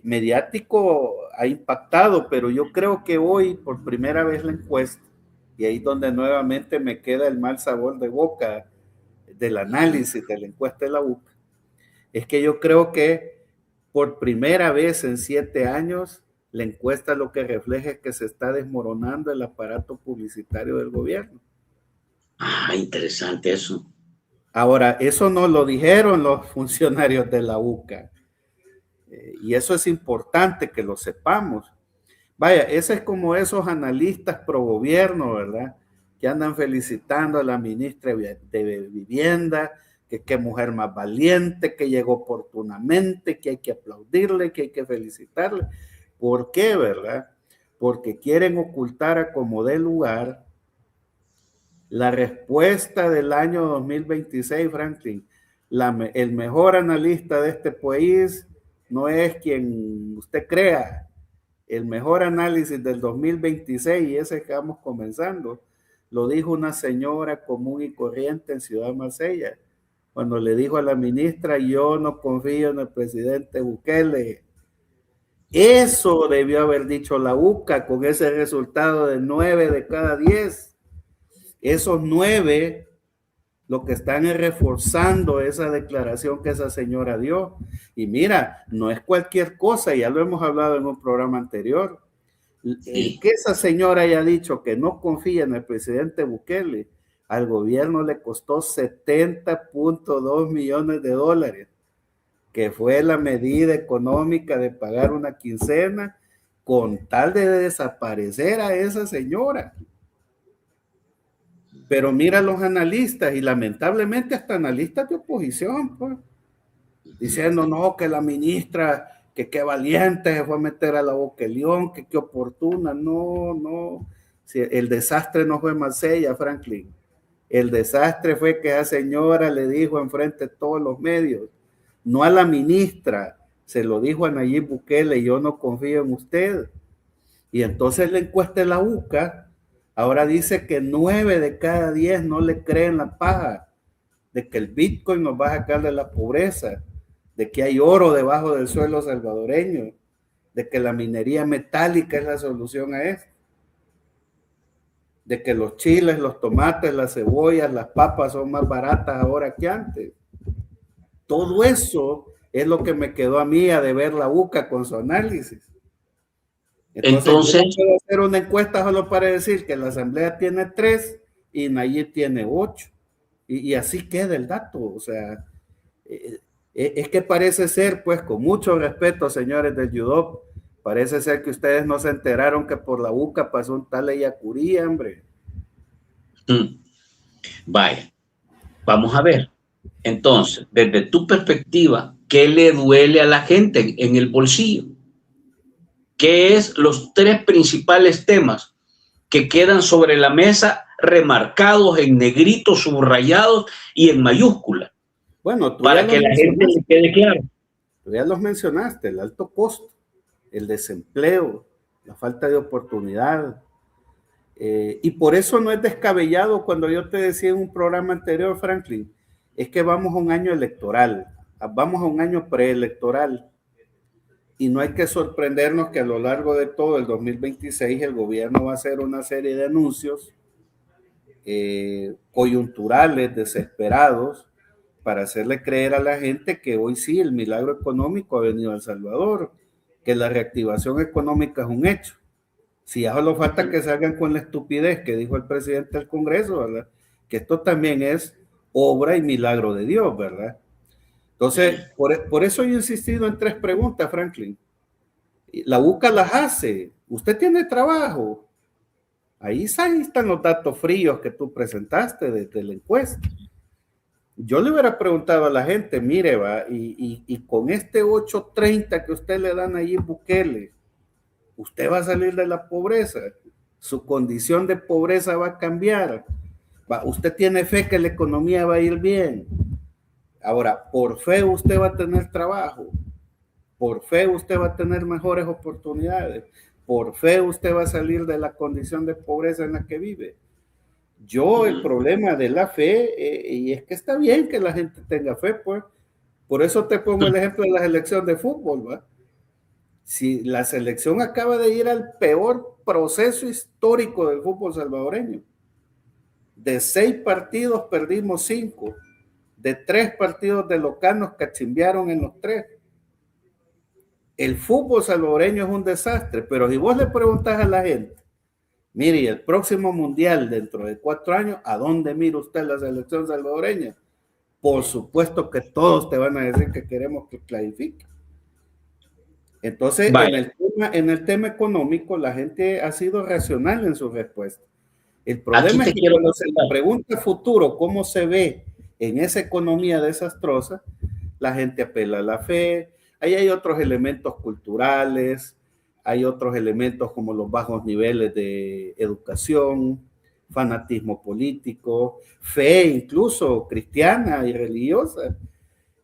mediático ha impactado, pero yo creo que hoy, por primera vez la encuesta, y ahí donde nuevamente me queda el mal sabor de boca del análisis de la encuesta de la UCA, es que yo creo que por primera vez en 7 años, la encuesta lo que refleja es que se está desmoronando el aparato publicitario del gobierno. Ah, interesante eso. Ahora, eso no lo dijeron los funcionarios de la UCA. Y eso es importante que lo sepamos. Vaya, ese es como esos analistas pro gobierno, ¿verdad? Que andan felicitando a la ministra de Vivienda, que qué mujer más valiente, que llegó oportunamente, que hay que aplaudirle, que hay que felicitarle. ¿Por qué, verdad? Porque quieren ocultar a como dé lugar la respuesta del año 2026, Franklin. El mejor analista de este país no es quien usted crea. El mejor análisis del 2026, y ese que vamos comenzando, lo dijo una señora común y corriente en Ciudad Marsella, cuando le dijo a la ministra: yo no confío en el presidente Bukele. Eso debió haber dicho la UCA con ese resultado de 9 de cada 10. Esos 9 lo que están es reforzando esa declaración que esa señora dio. Y mira, no es cualquier cosa, ya lo hemos hablado en un programa anterior. El que esa señora haya dicho que no confía en el presidente Bukele, al gobierno le costó 70.2 millones de dólares, que fue la medida económica de pagar una quincena con tal de desaparecer a esa señora. Pero mira los analistas, y lamentablemente hasta analistas de oposición, pues, diciendo no, que la ministra, que qué valiente se fue a meter a la boca el león, que qué oportuna. No, Si el desastre no fue Marsella, Franklin. El desastre fue que esa señora le dijo enfrente de todos los medios, no a la ministra, se lo dijo a Nayib Bukele, yo no confío en usted. Y entonces la encuesta de la UCA ahora dice que 9 de cada 10 no le creen la paja, de que el Bitcoin nos va a sacar de la pobreza, de que hay oro debajo del suelo salvadoreño, de que la minería metálica es la solución a esto, de que los chiles, los tomates, las cebollas, las papas son más baratas ahora que antes. Todo eso es lo que me quedó a mí a deber la UCA con su análisis. Entonces yo no puedo hacer una encuesta solo para decir que la Asamblea tiene 3 y Nayib tiene 8. Y así queda el dato. O sea, es que parece ser, pues, con mucho respeto, señores del Yudop, parece ser que ustedes no se enteraron que por la UCA pasó un tal Eyacurí, hombre. Vaya, vamos a ver. Entonces, desde tu perspectiva, ¿qué le duele a la gente en el bolsillo? ¿Qué es los 3 principales temas que quedan sobre la mesa, remarcados en negrito, subrayados y en mayúscula? Bueno, para que la gente le quede claro. Tú ya los mencionaste, el alto costo, el desempleo, la falta de oportunidad. Y por eso no es descabellado cuando yo te decía en un programa anterior, Franklin, es que vamos a un año electoral, vamos a un año preelectoral. Y no hay que sorprendernos que a lo largo de todo el 2026 el gobierno va a hacer una serie de anuncios coyunturales, desesperados, para hacerle creer a la gente que hoy sí el milagro económico ha venido a El Salvador, que la reactivación económica es un hecho. Si ya solo falta que salgan con la estupidez que dijo el presidente del Congreso, ¿verdad? Que esto también es obra y milagro de Dios, ¿verdad? Entonces, por eso yo he insistido en 3 preguntas, Franklin. La UCA las hace. ¿Usted tiene trabajo? Ahí están los datos fríos que tú presentaste desde la encuesta. Yo le hubiera preguntado a la gente, mire, va, y con este 830 que usted le dan ahí en Bukele, usted va a salir de la pobreza, su condición de pobreza va a cambiar, usted tiene fe que la economía va a ir bien. Ahora, por fe usted va a tener trabajo, por fe usted va a tener mejores oportunidades, por fe usted va a salir de la condición de pobreza en la que vive. Yo el problema de la fe, y es que está bien que la gente tenga fe, pues, por eso te pongo el ejemplo de la selección de fútbol, ¿va? Si la selección acaba de ir al peor proceso histórico del fútbol salvadoreño, de 6 partidos perdimos 5, de 3 partidos de local nos cachimbearon en los 3. El fútbol salvadoreño es un desastre, pero si vos le preguntas a la gente, mire, el próximo mundial dentro de 4 años, ¿a dónde mira usted la selección salvadoreña? Por supuesto que todos te van a decir que queremos que clarifique. Entonces, en el tema económico, la gente ha sido racional en su respuesta. El problema es que cuando se le pregunta futuro cómo se ve en esa economía desastrosa, la gente apela a la fe. Ahí hay otros elementos culturales, hay otros elementos como los bajos niveles de educación, fanatismo político, fe incluso cristiana y religiosa.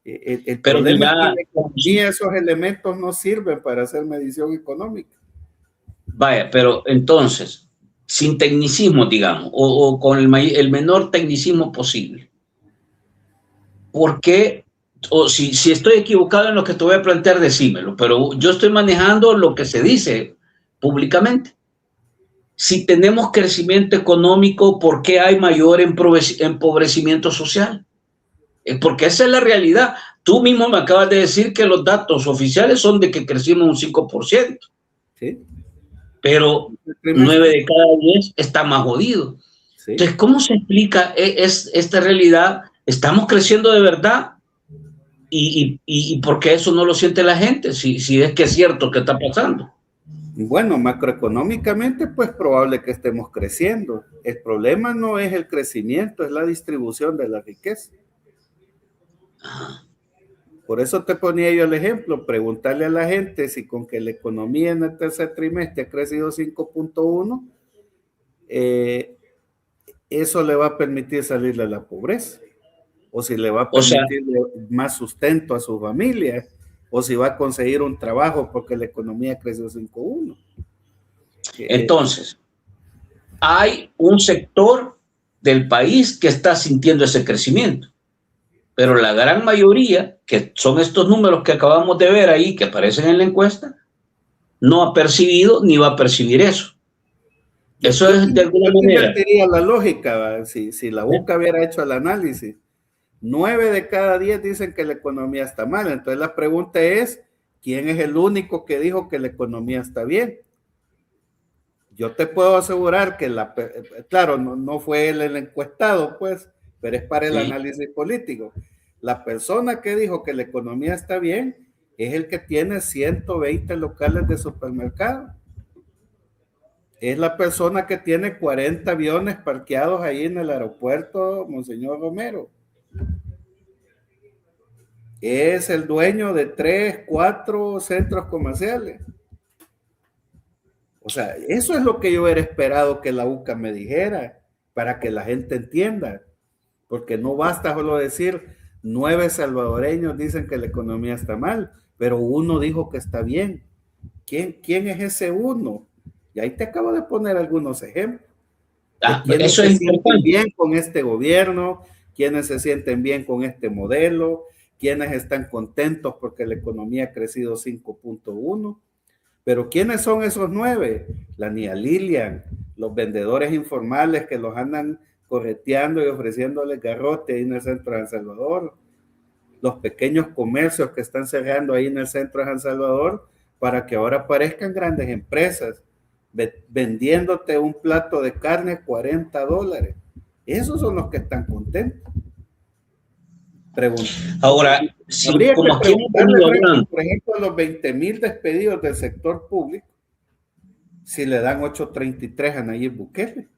El problema es que esos elementos no sirven para hacer medición económica. Vaya, pero entonces, sin tecnicismo, digamos, o con el menor tecnicismo posible, ¿por qué? O si estoy equivocado en lo que te voy a plantear, decímelo, pero yo estoy manejando lo que se dice públicamente. Si tenemos crecimiento económico, ¿por qué hay mayor empobrecimiento social? Porque esa es la realidad. Tú mismo me acabas de decir que los datos oficiales son de que crecimos un 5%. ¿Sí? Pero 9 de cada 10 está más jodido. ¿Sí? Entonces, ¿cómo se explica esta realidad? ¿Estamos creciendo de verdad? ¿Y por qué eso no lo siente la gente? Si es que es cierto que está pasando. Bueno, macroeconómicamente, pues probable que estemos creciendo. El problema no es el crecimiento, es la distribución de la riqueza. Por eso te ponía yo el ejemplo, preguntarle a la gente si con que la economía en el tercer trimestre ha crecido 5.1, eso le va a permitir salir de la pobreza, o si le va a permitir más sustento a su familia, o si va a conseguir un trabajo porque la economía creció 5.1. Entonces, hay un sector del país que está sintiendo ese crecimiento, pero la gran mayoría, que son estos números que acabamos de ver ahí, que aparecen en la encuesta, no ha percibido ni va a percibir eso. Eso es de alguna manera. Yo diría la lógica, si la UCA hubiera hecho el análisis, 9 de cada 10 dicen que la economía está mal. Entonces la pregunta es, ¿quién es el único que dijo que la economía está bien? Yo te puedo asegurar que claro, no fue él el encuestado, pues, pero es para el análisis político. La persona que dijo que la economía está bien es el que tiene 120 locales de supermercado. Es la persona que tiene 40 aviones parqueados ahí en el aeropuerto Monseñor Romero. Es el dueño de 3, 4 centros comerciales. O sea, eso es lo que yo hubiera esperado que la UCA me dijera, para que la gente entienda. Porque no basta solo decir, 9 salvadoreños dicen que la economía está mal, pero uno dijo que está bien. ¿Quién es ese uno? Y ahí te acabo de poner algunos ejemplos. ¿Quiénes se sienten bien con este gobierno? ¿Quiénes se sienten bien con este modelo? ¿Quiénes están contentos porque la economía ha crecido 5.1? Pero ¿quiénes son esos 9? La Nia Lilian, los vendedores informales que los andan correteando y ofreciéndoles garrote ahí en el centro de San Salvador. Los pequeños comercios que están cerrando ahí en el centro de San Salvador para que ahora aparezcan grandes empresas vendiéndote un plato de carne $40. Esos son los que están contentos. Ahora, sí, habría que preguntarle, por ejemplo, a los 20,000 despedidos del sector público, si le dan 8.33 a Nayib Bukele.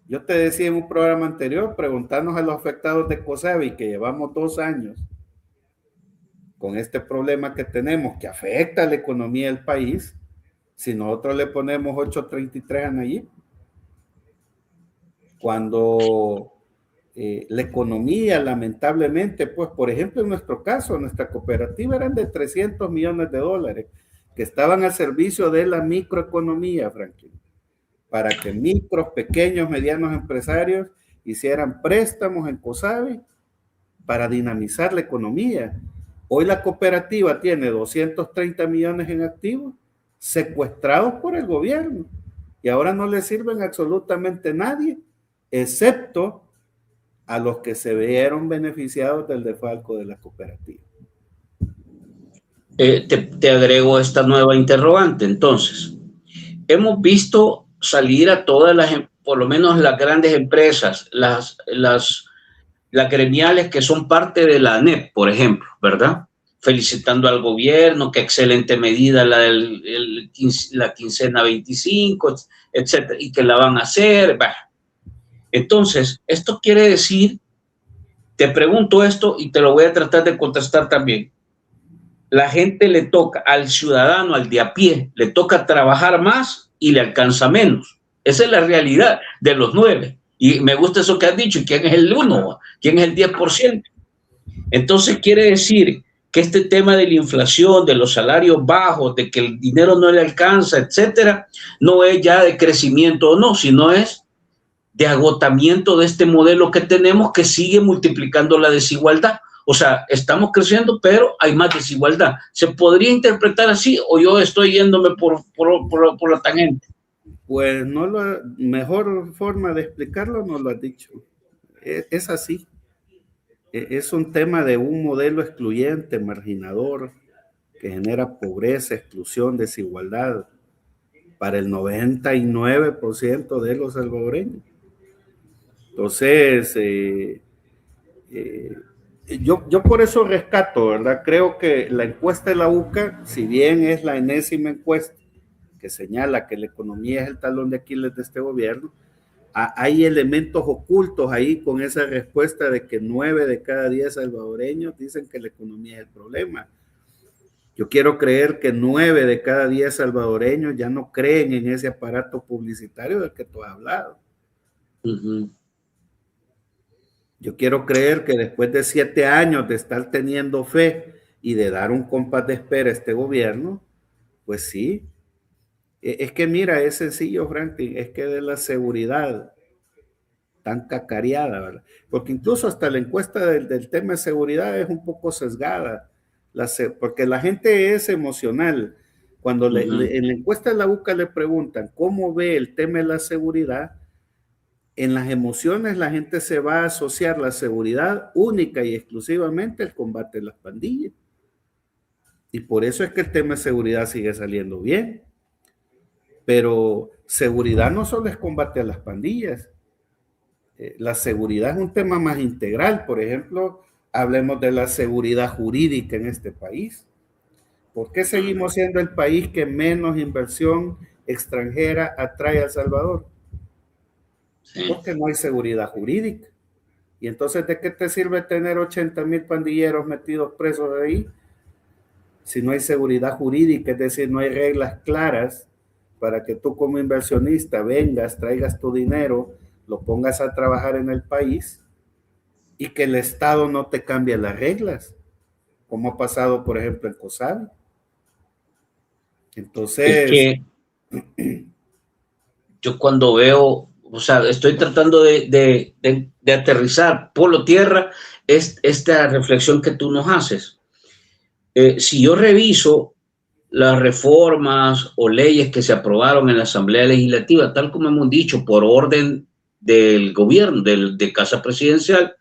Yo te decía en un programa anterior, preguntarnos a los afectados de COSAVI, que llevamos 2 años con este problema que tenemos, que afecta a la economía del país, si nosotros le ponemos 8.33 a Nayib, cuando la economía, lamentablemente, pues, por ejemplo, en nuestro caso, nuestra cooperativa eran de $300 millones que estaban al servicio de la microeconomía, Franklin, para que micros, pequeños, medianos empresarios hicieran préstamos en COSAVI para dinamizar la economía. Hoy la cooperativa tiene 230 millones en activos secuestrados por el gobierno y ahora no le sirven absolutamente a nadie, excepto a los que se vieron beneficiados del desfalco de la cooperativa. Te agrego esta nueva interrogante. Entonces, hemos visto salir a todas por lo menos las grandes empresas, las gremiales que son parte de la ANEP, por ejemplo, ¿verdad? Felicitando al gobierno, qué excelente medida la quincena 25, etcétera, y que la van a hacer. Bah. Entonces, esto quiere decir, te pregunto esto y te lo voy a tratar de contestar también. La gente le toca, al ciudadano, al de a pie, le toca trabajar más y le alcanza menos. Esa es la realidad de los 9. Y me gusta eso que has dicho. ¿Y quién es el 1? ¿Quién es el 10%? Entonces quiere decir que este tema de la inflación, de los salarios bajos, de que el dinero no le alcanza, etcétera, no es ya de crecimiento o no, sino es de agotamiento de este modelo que tenemos que sigue multiplicando la desigualdad. O sea, estamos creciendo, pero hay más desigualdad. ¿Se podría interpretar así o yo estoy yéndome por la tangente? Pues no, la mejor forma de explicarlo no lo has dicho. Es así. Es un tema de un modelo excluyente, marginador, que genera pobreza, exclusión, desigualdad para el 99% de los salvadoreños. Entonces, yo por eso rescato, ¿verdad? Creo que la encuesta de la UCA, si bien es la enésima encuesta que señala que la economía es el talón de Aquiles de este gobierno, hay elementos ocultos ahí con esa respuesta de que 9 de cada 10 salvadoreños dicen que la economía es el problema. Yo quiero creer que 9 de cada 10 salvadoreños ya no creen en ese aparato publicitario del que tú has hablado. Yo quiero creer que después de 7 años de estar teniendo fe y de dar un compás de espera a este gobierno, pues sí. Es que mira, es sencillo, Franklin, es que de la seguridad tan cacareada, ¿verdad? Porque incluso hasta la encuesta del tema de seguridad es un poco sesgada, porque la gente es emocional. Cuando en la encuesta de la UCA le preguntan cómo ve el tema de la seguridad, en las emociones la gente se va a asociar la seguridad única y exclusivamente al combate de las pandillas. Y por eso es que el tema de seguridad sigue saliendo bien. Pero seguridad no solo es combate a las pandillas. La seguridad es un tema más integral. Por ejemplo, hablemos de la seguridad jurídica en este país. ¿Por qué seguimos siendo el país que menos inversión extranjera atrae a El Salvador? Sí. Porque no hay seguridad jurídica. Y entonces, ¿de qué te sirve tener 80,000 pandilleros metidos presos ahí si no hay seguridad jurídica? Es decir, no hay reglas claras para que tú como inversionista vengas, traigas tu dinero, lo pongas a trabajar en el país y que el Estado no te cambie las reglas, como ha pasado, por ejemplo, en COSABI. Entonces, es que yo cuando veo, o sea, estoy tratando de aterrizar polo tierra esta reflexión que tú nos haces. Si yo reviso las reformas o leyes que se aprobaron en la Asamblea Legislativa, tal como hemos dicho, por orden del gobierno, de Casa Presidencial,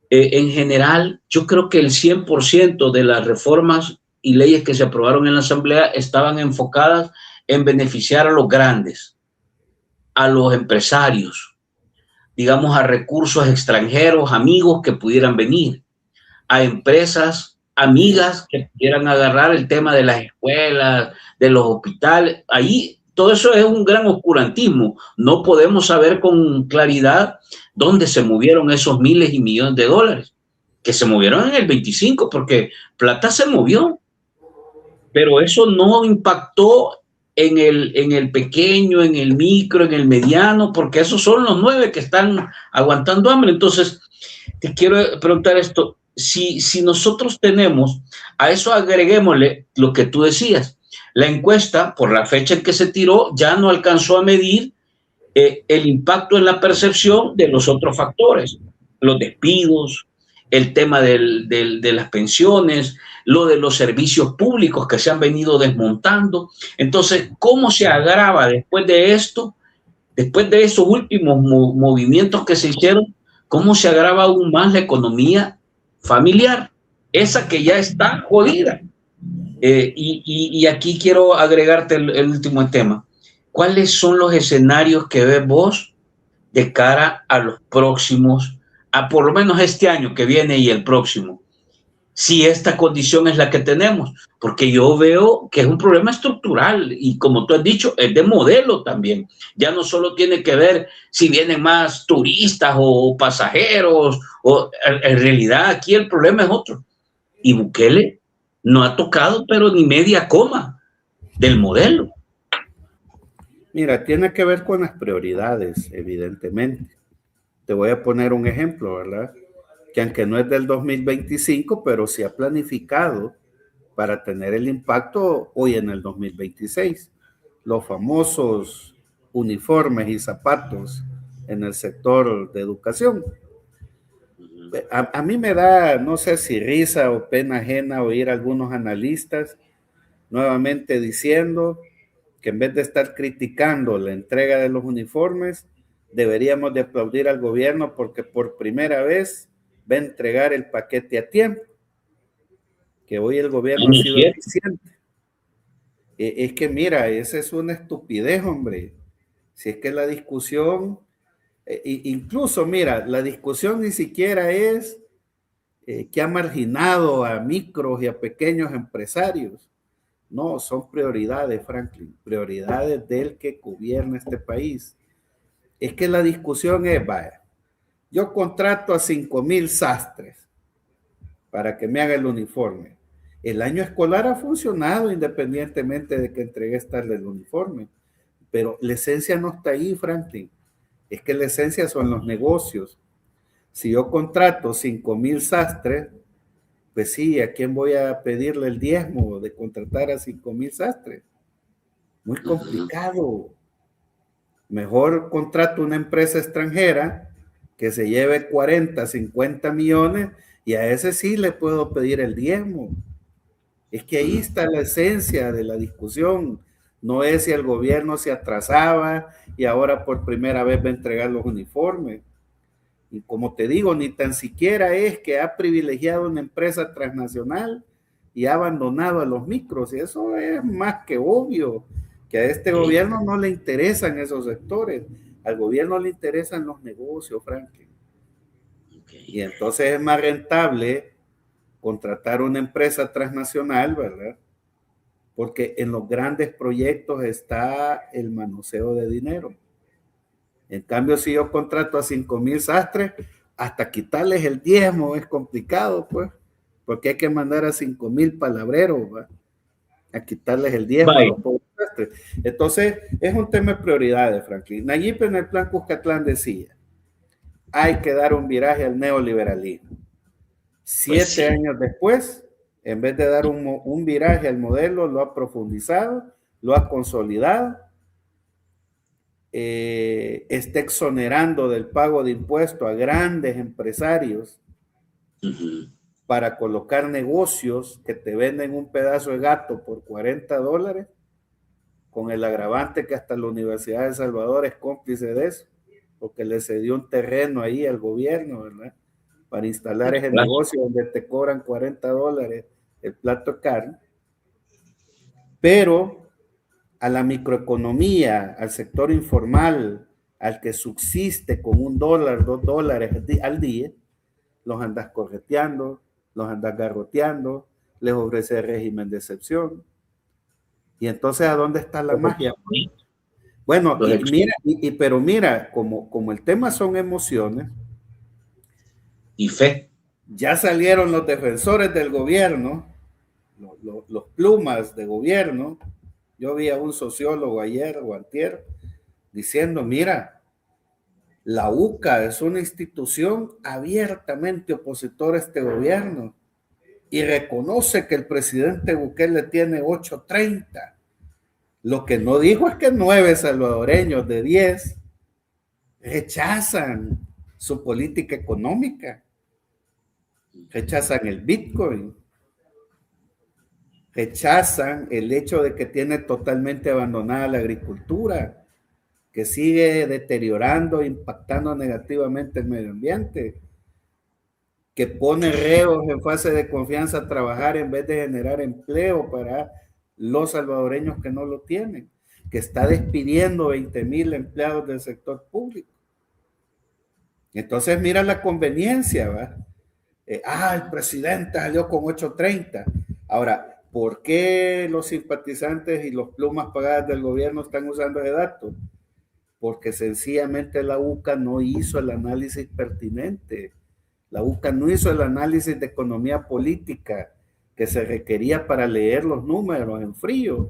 en general, yo creo que el 100% de las reformas y leyes que se aprobaron en la Asamblea estaban enfocadas en beneficiar a los grandes, a los empresarios, digamos, a recursos extranjeros, amigos que pudieran venir, a empresas amigas que pudieran agarrar el tema de las escuelas, de los hospitales. Ahí todo eso es un gran oscurantismo. No podemos saber con claridad dónde se movieron esos miles y millones de dólares, que se movieron en el 25, porque plata se movió, pero eso no impactó en el pequeño, en el micro, en el mediano, porque esos son los 9 que están aguantando hambre. Entonces, te quiero preguntar esto. Si nosotros tenemos, a eso agreguémosle lo que tú decías, la encuesta, por la fecha en que se tiró, ya no alcanzó a medir el impacto en la percepción de los otros factores, los despidos, el tema de las pensiones, lo de los servicios públicos que se han venido desmontando. Entonces, ¿cómo se agrava después de esto, después de esos últimos movimientos que se hicieron, cómo se agrava aún más la economía familiar, esa que ya está jodida? Y aquí quiero agregarte el último tema. ¿Cuáles son los escenarios que ves vos de cara a los próximos, a por lo menos este año que viene y el próximo? Si esta condición es la que tenemos, porque yo veo que es un problema estructural y, como tú has dicho, es de modelo también. Ya no solo tiene que ver si vienen más turistas o pasajeros, o en realidad aquí el problema es otro. Y Bukele no ha tocado, pero ni media coma del modelo. Mira, tiene que ver con las prioridades, evidentemente. Te voy a poner un ejemplo, ¿verdad? Que aunque no es del 2025, pero se ha planificado para tener el impacto hoy en el 2026. Los famosos uniformes y zapatos en el sector de educación. A mí me da, no sé si risa o pena ajena oír a algunos analistas nuevamente diciendo que en vez de estar criticando la entrega de los uniformes, deberíamos de aplaudir al gobierno porque por primera vez va a entregar el paquete a tiempo, que hoy el gobierno ha sido eficiente. Es que mira, esa es una estupidez, hombre. Si es que la discusión, incluso mira, la discusión ni siquiera es que ha marginado a micros y a pequeños empresarios. No, son prioridades, Franklin, prioridades del que gobierna este país. Es que la discusión es, vaya, yo contrato a 5,000 sastres para que me haga el uniforme El año escolar ha funcionado independientemente de que entregues tarde el uniforme, pero la esencia no está ahí, Franklin. Es que la esencia son los negocios. Si yo contrato 5,000 sastres, pues sí, ¿a quién voy a pedirle el diezmo de contratar a 5,000 sastres? Muy complicado. Mejor contrato una empresa extranjera que se lleve 40, 50 millones y a ese sí le puedo pedir el diezmo. Es que ahí está la esencia de la discusión. No es si el gobierno se atrasaba y ahora por primera vez va a entregar los uniformes. Y como te digo, ni tan siquiera es que ha privilegiado una empresa transnacional y ha abandonado a los micros. Y eso es más que obvio, que a este gobierno no le interesan esos sectores. Al gobierno le interesan los negocios, Franklin. Y entonces es más rentable contratar una empresa transnacional, ¿verdad? Porque en los grandes proyectos está el manoseo de dinero. En cambio, si yo contrato a 5,000 sastres, hasta quitarles el diezmo es complicado, pues, porque hay que mandar a 5,000 palabreros, ¿va? A quitarles el diezmo a los pobres sastres. Entonces, es un tema de prioridades, Franklin. Nayib en el plan Cuscatlán decía, hay que dar un viraje al neoliberalismo. 7 años después, en vez de dar un viraje al modelo, lo ha profundizado, lo ha consolidado, está exonerando del pago de impuestos a grandes empresarios para colocar negocios que te venden un pedazo de gato por $40, con el agravante que hasta la Universidad de El Salvador es cómplice de eso, porque le cedió un terreno ahí al gobierno, ¿verdad? Para instalar ese negocio donde te cobran $40 el plato de carne. Pero a la microeconomía, al sector informal, al que subsiste con $1, $2 al día, los andas correteando, los andas garroteando, les ofrece régimen de excepción. Y entonces, ¿a dónde está la magia? Bueno, pero mira, como el tema son emociones y fe, ya salieron los defensores del gobierno, los plumas de gobierno. Yo vi a un sociólogo ayer o antier diciendo, mira, la UCA es una institución abiertamente opositora a este gobierno y reconoce que el presidente Bukele tiene 830. Lo que no dijo es que 9 salvadoreños de 10 rechazan su política económica, rechazan el Bitcoin, rechazan el hecho de que tiene totalmente abandonada la agricultura, que sigue deteriorando, impactando negativamente el medio ambiente, que pone reos en fase de confianza a trabajar en vez de generar empleo para los salvadoreños que no lo tienen, que está despidiendo 20,000 empleados del sector público. Entonces mira la conveniencia, ¿va? El presidente salió con 830. Ahora, ¿por qué los simpatizantes y los plumas pagadas del gobierno están usando ese dato? Porque sencillamente la UCA no hizo el análisis pertinente. La UCA no hizo el análisis de economía política que se requería para leer los números en frío.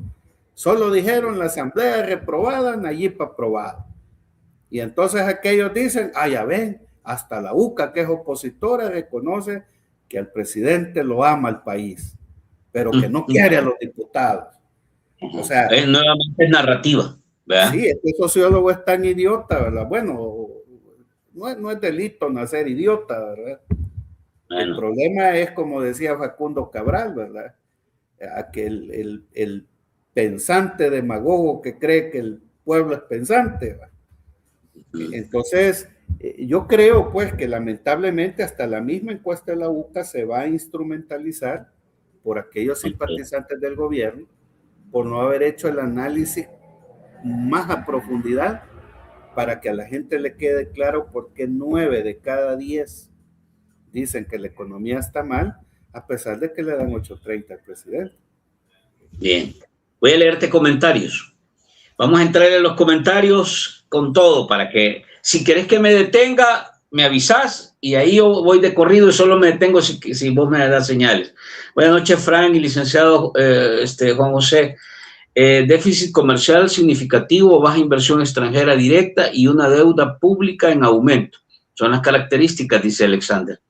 Solo dijeron la asamblea reprobada, Nayib aprobado. Y entonces aquellos dicen, ya ven, hasta la UCA, que es opositora, reconoce que al presidente lo ama al país, pero que no quiere a los diputados. O sea, nuevamente es narrativa, ¿verdad? Sí, este sociólogo es tan idiota, ¿verdad? Bueno, no es delito nacer idiota, ¿verdad? Bueno. El problema es, como decía Facundo Cabral, ¿verdad? Aquel el pensante demagogo que cree que el pueblo es pensante, ¿verdad? Entonces, yo creo pues que lamentablemente hasta la misma encuesta de la UCA se va a instrumentalizar por aquellos simpatizantes del gobierno por no haber hecho el análisis más a profundidad para que a la gente le quede claro por qué 9 de cada 10 dicen que la economía está mal, a pesar de que le dan 830 al presidente. Bien, voy a leerte comentarios. Vamos a entrar en los comentarios con todo para que, si querés que me detenga, me avisás y ahí yo voy de corrido y solo me detengo si vos me das señales. Buenas noches, Frank y licenciado Juan José. Déficit comercial significativo, baja inversión extranjera directa y una deuda pública en aumento. Son las características, dice Alexander.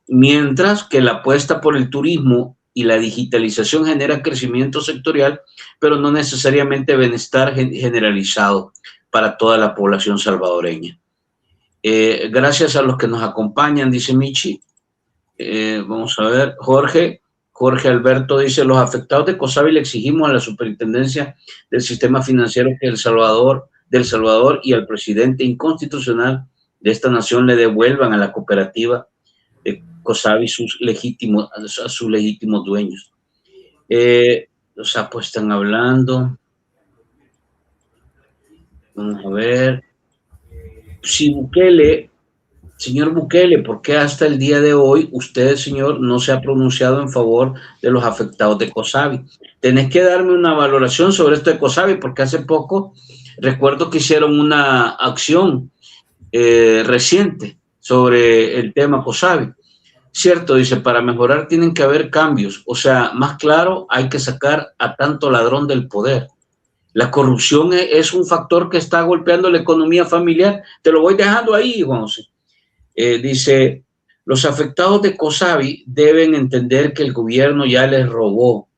Mientras que la apuesta por el turismo y la digitalización genera crecimiento sectorial, pero no necesariamente bienestar generalizado para toda la población salvadoreña. Gracias a los que nos acompañan, dice Michi. Vamos a ver, Jorge Alberto dice, los afectados de COSAVI le exigimos a la superintendencia del sistema financiero que El Salvador y al presidente inconstitucional de esta nación le devuelvan a la cooperativa de COSAVI a sus legítimos dueños. Los sapos están hablando. Vamos a ver. Si Bukele, señor Bukele, ¿por qué hasta el día de hoy usted, señor, no se ha pronunciado en favor de los afectados de COSAVI? Tenés que darme una valoración sobre esto de COSAVI, porque hace poco recuerdo que hicieron una acción reciente sobre el tema COSAVI. Cierto, dice, para mejorar tienen que haber cambios. O sea, más claro, hay que sacar a tanto ladrón del poder. La corrupción es un factor que está golpeando la economía familiar. Te lo voy dejando ahí, Juan José. Dice, los afectados de COSAVI deben entender que el gobierno ya les robó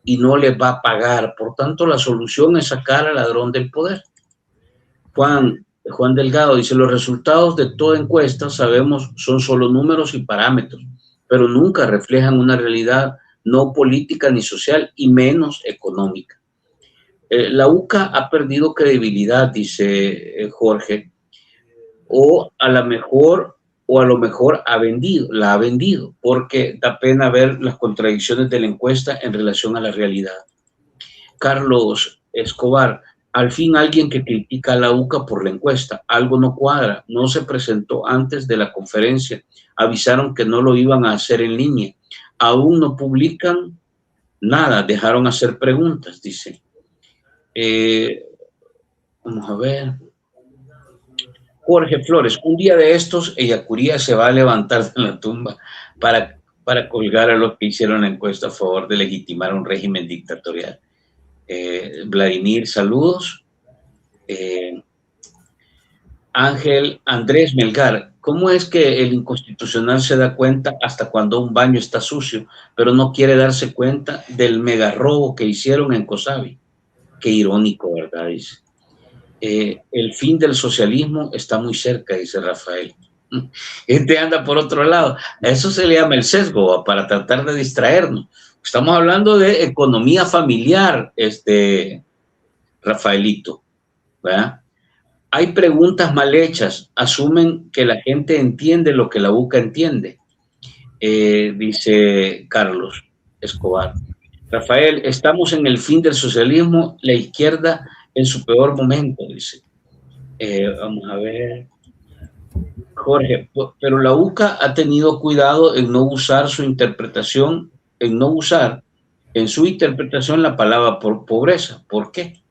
y no les va a pagar. Por tanto, la solución es sacar al ladrón del poder. Juan Delgado dice, los resultados de toda encuesta, sabemos, son solo números y parámetros, pero nunca reflejan una realidad no política ni social y menos económica. La UCA ha perdido credibilidad, dice Jorge, o a lo mejor la ha vendido, porque da pena ver las contradicciones de la encuesta en relación a la realidad. Carlos Escobar, al fin alguien que critica a la UCA por la encuesta, algo no cuadra, no se presentó antes de la conferencia, avisaron que no lo iban a hacer en línea, aún no publican nada, dejaron hacer preguntas, dice. Vamos a ver. Jorge Flores, un día de estos, Ellacuría se va a levantar de la tumba para colgar a los que hicieron la encuesta a favor de legitimar un régimen dictatorial. Vladimir, saludos. Ángel Andrés Melgar, ¿cómo es que el inconstitucional se da cuenta hasta cuando un baño está sucio, pero no quiere darse cuenta del mega robo que hicieron en COSAVI? Qué irónico, ¿verdad? Dice. El fin del socialismo está muy cerca, dice Rafael. Este anda por otro lado. Eso se le llama el sesgo, para tratar de distraernos. Estamos hablando de economía familiar, Rafaelito, ¿verdad? Hay preguntas mal hechas, asumen que la gente entiende lo que la UCA entiende, dice Carlos Escobar. Rafael, estamos en el fin del socialismo, la izquierda en su peor momento, dice. Vamos a ver. Jorge, pero la UCA ha tenido cuidado en no usar su interpretación, en su interpretación la palabra pobreza. ¿Por qué?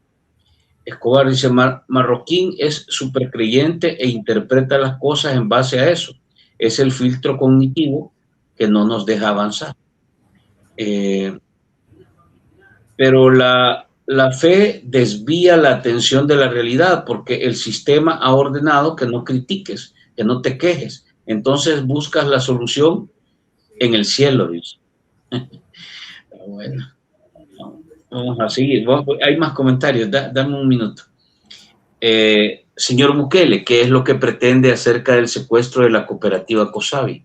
Escobar dice, Marroquín es súper creyente e interpreta las cosas en base a eso. Es el filtro cognitivo que no nos deja avanzar. Pero la fe desvía la atención de la realidad porque el sistema ha ordenado que no critiques, que no te quejes. Entonces buscas la solución en el cielo, dice. Bueno, vamos a seguir. Hay más comentarios, dame un minuto. Señor Bukele, ¿qué es lo que pretende acerca del secuestro de la cooperativa COSAVI?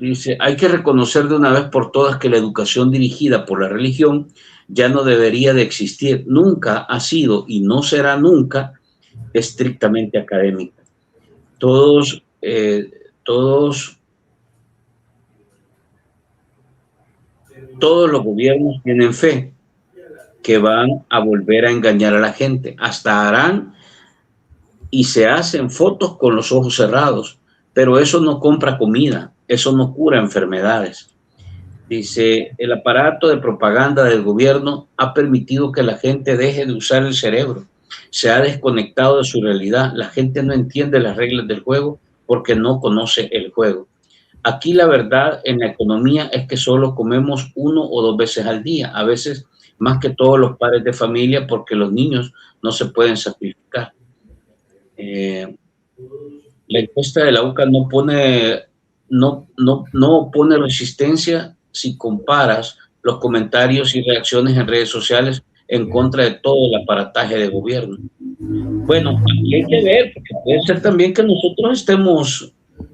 Dice, hay que reconocer de una vez por todas que la educación dirigida por la religión ya no debería de existir. Nunca ha sido y no será nunca estrictamente académica. Todos los gobiernos tienen fe que van a volver a engañar a la gente. Hasta harán y se hacen fotos con los ojos cerrados, pero eso no compra comida, eso no cura enfermedades. Dice, el aparato de propaganda del gobierno ha permitido que la gente deje de usar el cerebro. se ha desconectado de su realidad. La gente no entiende las reglas del juego porque no conoce el juego. Aquí la verdad en la economía es que solo comemos 1 o 2 veces al día, a veces más que todos los padres de familia, porque los niños no se pueden sacrificar. La encuesta de la UCA no pone resistencia si comparas los comentarios y reacciones en redes sociales en contra de todo el aparataje de gobierno. Bueno, aquí hay que ver, porque puede ser también que nosotros estemos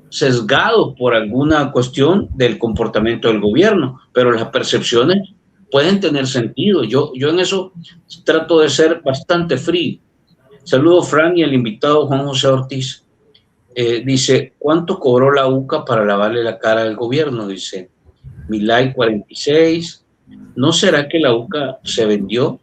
sesgados por alguna cuestión del comportamiento del gobierno, pero las percepciones pueden tener sentido. Yo en eso trato de ser bastante frío. Saludo Frank y el invitado Juan José Ortiz. Dice, ¿cuánto cobró la UCA para lavarle la cara al gobierno? Dice, Milay 46. ¿No será que la UCA se vendió?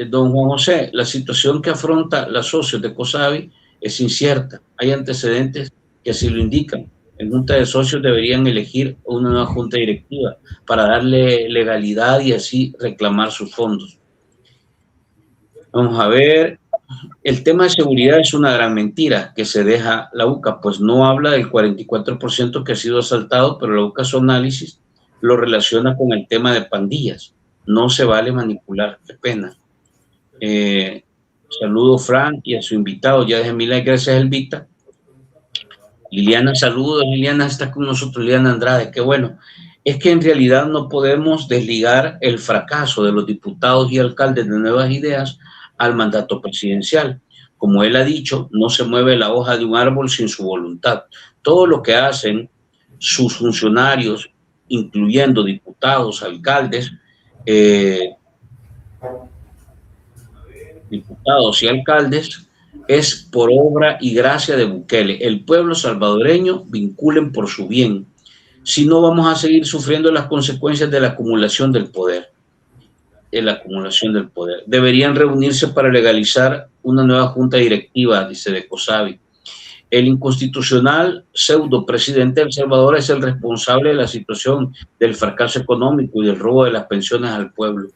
Don Juan José, la situación que afronta los socios de COSAVI es incierta. Hay antecedentes que así lo indican. En junta de socios deberían elegir una nueva junta directiva para darle legalidad y así reclamar sus fondos. Vamos a ver. El tema de seguridad es una gran mentira que se deja la UCA, pues no habla del 44% que ha sido asaltado, pero la UCA su análisis lo relaciona con el tema de pandillas. No se vale manipular, qué pena. Saludo Frank y a su invitado, ya dejé mil gracias Elvita. Liliana, saludos, Liliana está con nosotros, Liliana Andrade, qué bueno. Es que en realidad no podemos desligar el fracaso de los diputados y alcaldes de Nuevas Ideas al mandato presidencial. Como él ha dicho, no se mueve la hoja de un árbol sin su voluntad. Todo lo que hacen sus funcionarios, incluyendo diputados, alcaldes, diputados y alcaldes, es por obra y gracia de Bukele. El pueblo salvadoreño vinculen por su bien. Si no, vamos a seguir sufriendo las consecuencias de la acumulación del poder. Deberían reunirse para legalizar una nueva junta directiva, dice de COSAVI. El inconstitucional pseudo presidente de El Salvador es el responsable de la situación del fracaso económico y del robo de las pensiones al pueblo.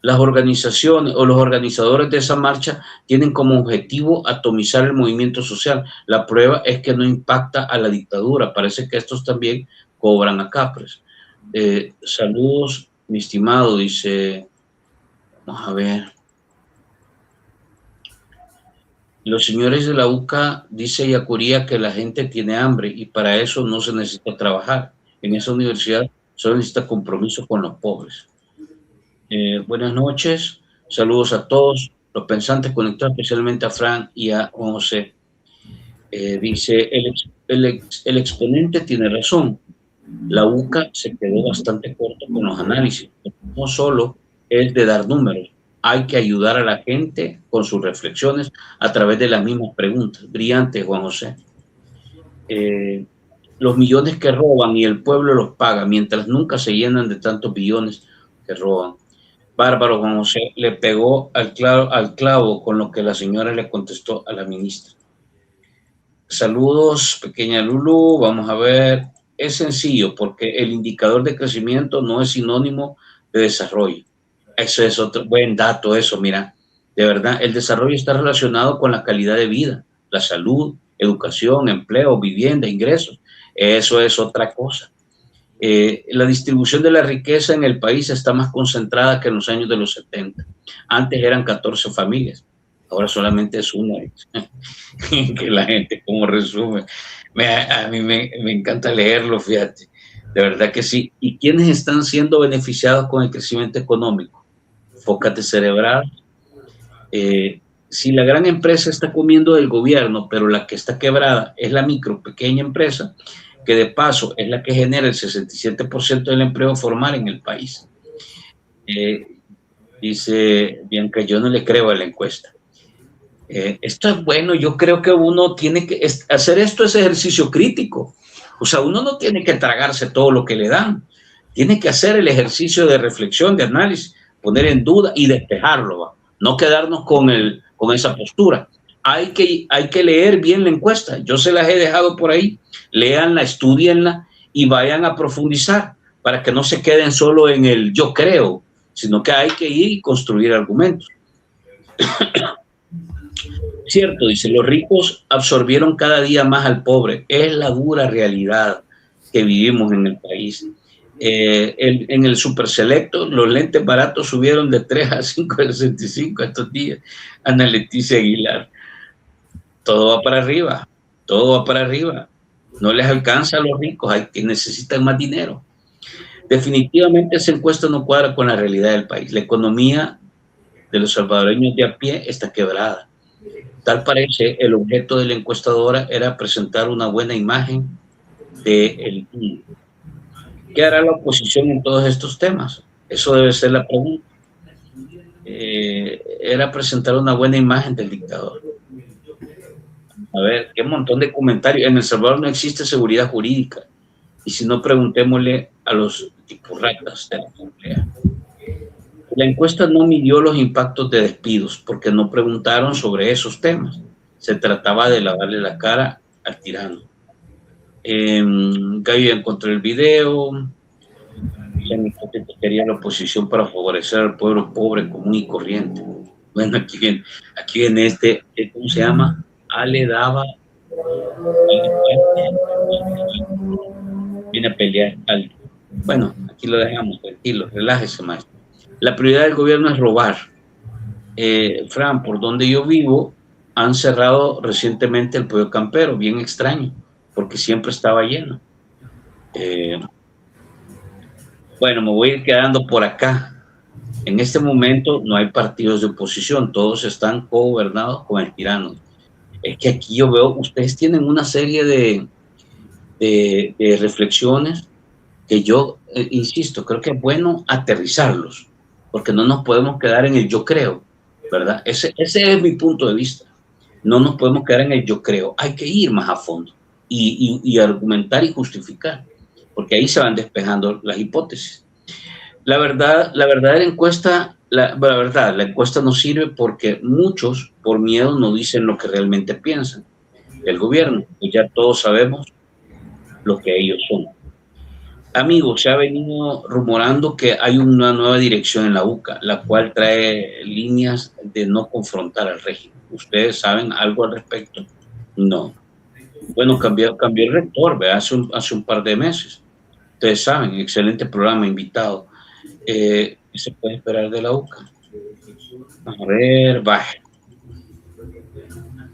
Las organizaciones o los organizadores de esa marcha tienen como objetivo atomizar el movimiento social. La prueba es que no impacta a la dictadura. Parece que estos también cobran a capres. Saludos, mi estimado, dice, vamos a ver. Los señores de la UCA, dice Yacuría, que la gente tiene hambre y para eso no se necesita trabajar. En esa universidad solo necesita compromiso con los pobres. Buenas noches, saludos a todos los pensantes conectados, especialmente a Fran y a Juan José. Dice, el exponente tiene razón. La UCA se quedó bastante corto con los análisis. No solo es de dar números, hay que ayudar a la gente con sus reflexiones a través de las mismas preguntas. Brillante, Juan José. Los millones que roban y el pueblo los paga, mientras nunca se llenan de tantos billones que roban. Bárbaro, Juan José le pegó al clavo con lo que la señora le contestó a la ministra. Saludos, pequeña Lulu. Vamos a ver. Es sencillo porque el indicador de crecimiento no es sinónimo de desarrollo. Eso es otro buen dato, eso, mira. De verdad, el desarrollo está relacionado con la calidad de vida, la salud, educación, empleo, vivienda, ingresos. Eso es otra cosa. La distribución de la riqueza en el país está más concentrada que en los años de los 70. Antes eran 14 familias, ahora solamente es una. Que la gente como resume. A mí me encanta leerlo, fíjate. De verdad que sí. ¿Y quiénes están siendo beneficiados con el crecimiento económico? Fócate cerebral. Si la gran empresa está comiendo del gobierno, pero la que está quebrada es la micro, pequeña empresa, que de paso es la que genera el 67% del empleo formal en el país. Dice Bianca, yo no le creo a la encuesta. Esto es bueno, yo creo que uno tiene que hacer ese ejercicio crítico. O sea, uno no tiene que tragarse todo lo que le dan. Tiene que hacer el ejercicio de reflexión, de análisis, poner en duda y despejarlo, ¿va? No quedarnos con esa postura. Hay que leer bien la encuesta. Yo se las he dejado por ahí. Léanla, estudienla y vayan a profundizar para que no se queden solo en el yo creo. sino que hay que ir y construir argumentos. Cierto, dice, los ricos absorbieron cada día más al pobre. Es la dura realidad que vivimos en el país. En el Super Selecto, los lentes baratos subieron de 3 a 5,65 estos días. Ana Leticia Aguilar. Todo va para arriba, todo va para arriba. No les alcanza a los ricos, hay que necesitan más dinero. Definitivamente esa encuesta no cuadra con la realidad del país. La economía de los salvadoreños de a pie está quebrada. Tal parece, el objeto de la encuestadora era presentar una buena imagen del INE. ¿Qué hará la oposición en todos estos temas? Eso debe ser la pregunta. Era presentar una buena imagen del dictador. A ver, qué montón de comentarios. En El Salvador no existe seguridad jurídica. Y si no, preguntémosle a los tipurratas de la Asamblea. La encuesta no midió los impactos de despidos porque no preguntaron sobre esos temas. Se trataba de lavarle la cara al tirano. Gallo encontré el video. Quería la oposición para favorecer al pueblo pobre, común y corriente. Bueno, aquí viene este, ¿cómo se llama? Ale Dava. Viene a pelear al... Bueno, aquí lo dejamos, tranquilo, relájese, maestro. La prioridad del gobierno es robar. Fran, por donde yo vivo, han cerrado recientemente el Pollo Campero, bien extraño, porque siempre estaba lleno. Bueno, me voy a ir quedando por acá. En este momento no hay partidos de oposición, todos están cogobernados con el tirano. Es que aquí yo veo, ustedes tienen una serie de reflexiones que yo, insisto, creo que es bueno aterrizarlos, porque no nos podemos quedar en el yo creo, ¿verdad? Ese es mi punto de vista. No nos podemos quedar en el yo creo, hay que ir más a fondo y argumentar y justificar, porque ahí se van despejando las hipótesis. La verdadera encuesta, la encuesta no sirve porque muchos, por miedo, no dicen lo que realmente piensan del gobierno, pues ya todos sabemos lo que ellos son. Amigos, se ha venido rumorando que hay una nueva dirección en la UCA, la cual trae líneas de no confrontar al régimen. ¿Ustedes saben algo al respecto? No. Bueno, cambió el rector, ¿verdad? Hace un par de meses. Ustedes saben, excelente programa, invitado. ¿Qué se puede esperar de la UCA? A ver, baje.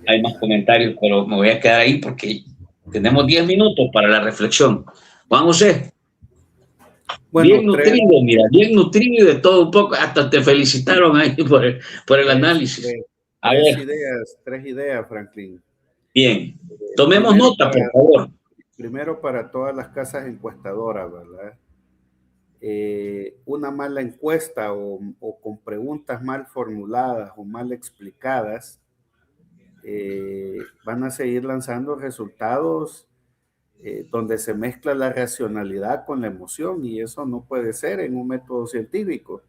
Hay más comentarios, pero me voy a quedar ahí porque tenemos 10 minutos para la reflexión. Juan José. Bueno, bien nutrido, mira, bien nutrido de todo un poco, hasta te felicitaron ahí por el análisis. Tres ideas, Franklin. Bien, tomemos nota, por favor. Primero, para todas las casas encuestadoras, ¿verdad? Una mala encuesta o con preguntas mal formuladas o mal explicadas van a seguir lanzando resultados donde se mezcla la racionalidad con la emoción, y eso no puede ser en un método científico.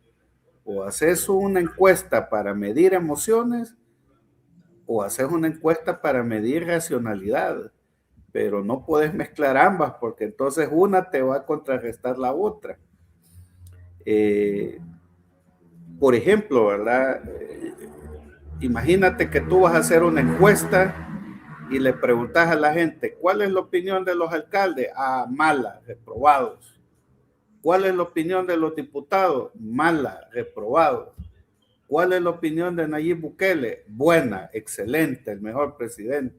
O haces una encuesta para medir emociones o haces una encuesta para medir racionalidad, pero no puedes mezclar ambas porque entonces una te va a contrarrestar la otra. Por ejemplo, ¿verdad? Imagínate que tú vas a hacer una encuesta y le preguntas a la gente, ¿cuál es la opinión de los alcaldes? Ah, mala, reprobados. ¿Cuál es la opinión de los diputados? Mala, reprobados. ¿Cuál es la opinión de Nayib Bukele? Buena, excelente, el mejor presidente.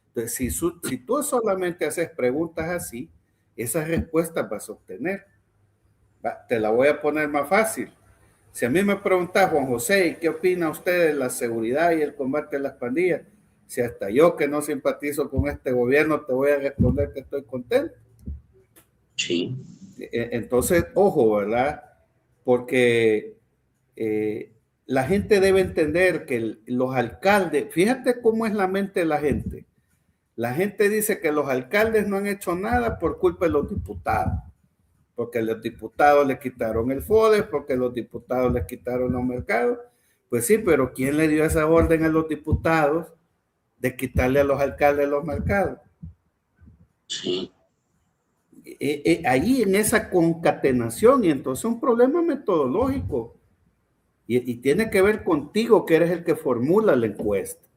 Entonces, si tú solamente haces preguntas así, esas respuestas vas a obtener. Te la voy a poner más fácil. Si a mí me preguntas, Juan José, ¿qué opina usted de la seguridad y el combate a las pandillas? Si hasta yo, que no simpatizo con este gobierno, te voy a responder que estoy contento. Sí. Entonces, ojo, ¿verdad? Porque la gente debe entender que los alcaldes, fíjate cómo es la mente de la gente. La gente dice que los alcaldes no han hecho nada por culpa de los diputados. Porque los diputados le quitaron el FODES, porque los diputados le quitaron los mercados. Pues sí, pero ¿quién le dio esa orden a los diputados de quitarle a los alcaldes los mercados? Sí. ahí en esa concatenación, y entonces un problema metodológico, y tiene que ver contigo, que eres el que formula la encuesta.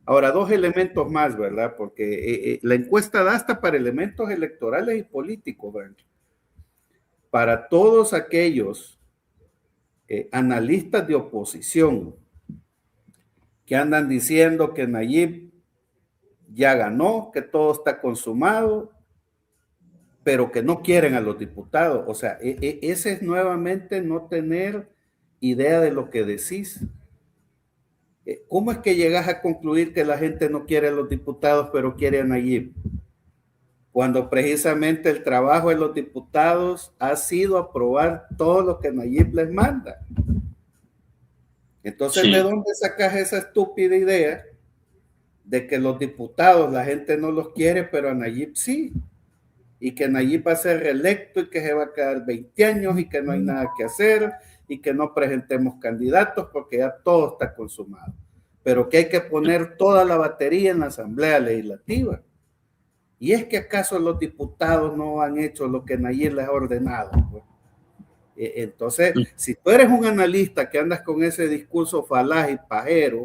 Ahora, dos elementos más, ¿verdad? Porque la encuesta da hasta para elementos electorales y políticos, ¿verdad? Para todos aquellos analistas de oposición que andan diciendo que Nayib ya ganó, que todo está consumado, pero que no quieren a los diputados. O sea, ese es nuevamente no tener idea de lo que decís. ¿Cómo es que llegas a concluir que la gente no quiere a los diputados, pero quiere a Nayib? Cuando precisamente el trabajo de los diputados ha sido aprobar todo lo que Nayib les manda. Entonces, sí. ¿De dónde sacas esa estúpida idea de que los diputados, la gente no los quiere, pero a Nayib sí? Y que Nayib va a ser reelecto y que se va a quedar 20 años y que no hay nada que hacer y que no presentemos candidatos porque ya todo está consumado. Pero que hay que poner toda la batería en la Asamblea Legislativa. ¿Y es que acaso los diputados no han hecho lo que Nayib les ha ordenado? Pues, entonces, si tú eres un analista que andas con ese discurso falaz y pajero,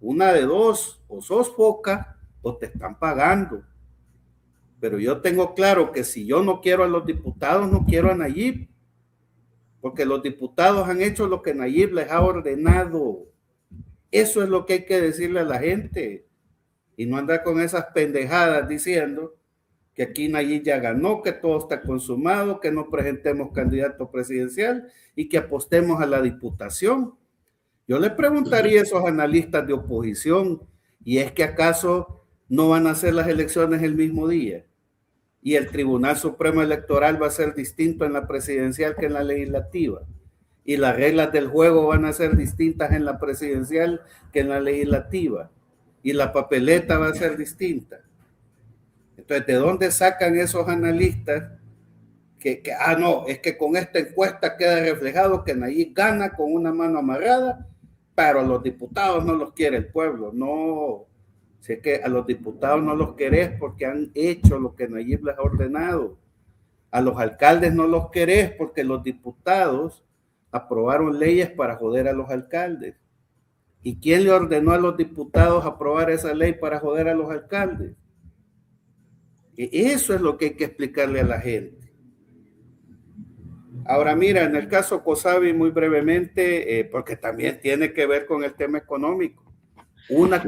una de dos, o sos foca o te están pagando. Pero yo tengo claro que si yo no quiero a los diputados, no quiero a Nayib, porque los diputados han hecho lo que Nayib les ha ordenado. Eso es lo que hay que decirle a la gente y no andar con esas pendejadas diciendo que aquí Nayib ya ganó, que todo está consumado, que no presentemos candidato presidencial y que apostemos a la diputación. Yo le preguntaría a esos analistas de oposición, ¿y es que acaso no van a hacer las elecciones el mismo día? Y el Tribunal Supremo Electoral va a ser distinto en la presidencial que en la legislativa. Y las reglas del juego van a ser distintas en la presidencial que en la legislativa. Y la papeleta va a ser distinta. Entonces, ¿de dónde sacan esos analistas no, es que con esta encuesta queda reflejado que Nayib gana con una mano amarrada, pero a los diputados no los quiere el pueblo? No. Sé que a los diputados no los querés porque han hecho lo que Nayib les ha ordenado. A los alcaldes no los querés porque los diputados aprobaron leyes para joder a los alcaldes. ¿Y quién le ordenó a los diputados aprobar esa ley para joder a los alcaldes? Eso es lo que hay que explicarle a la gente. Ahora mira, en el caso Cosabi, muy brevemente, porque también tiene que ver con el tema económico. Una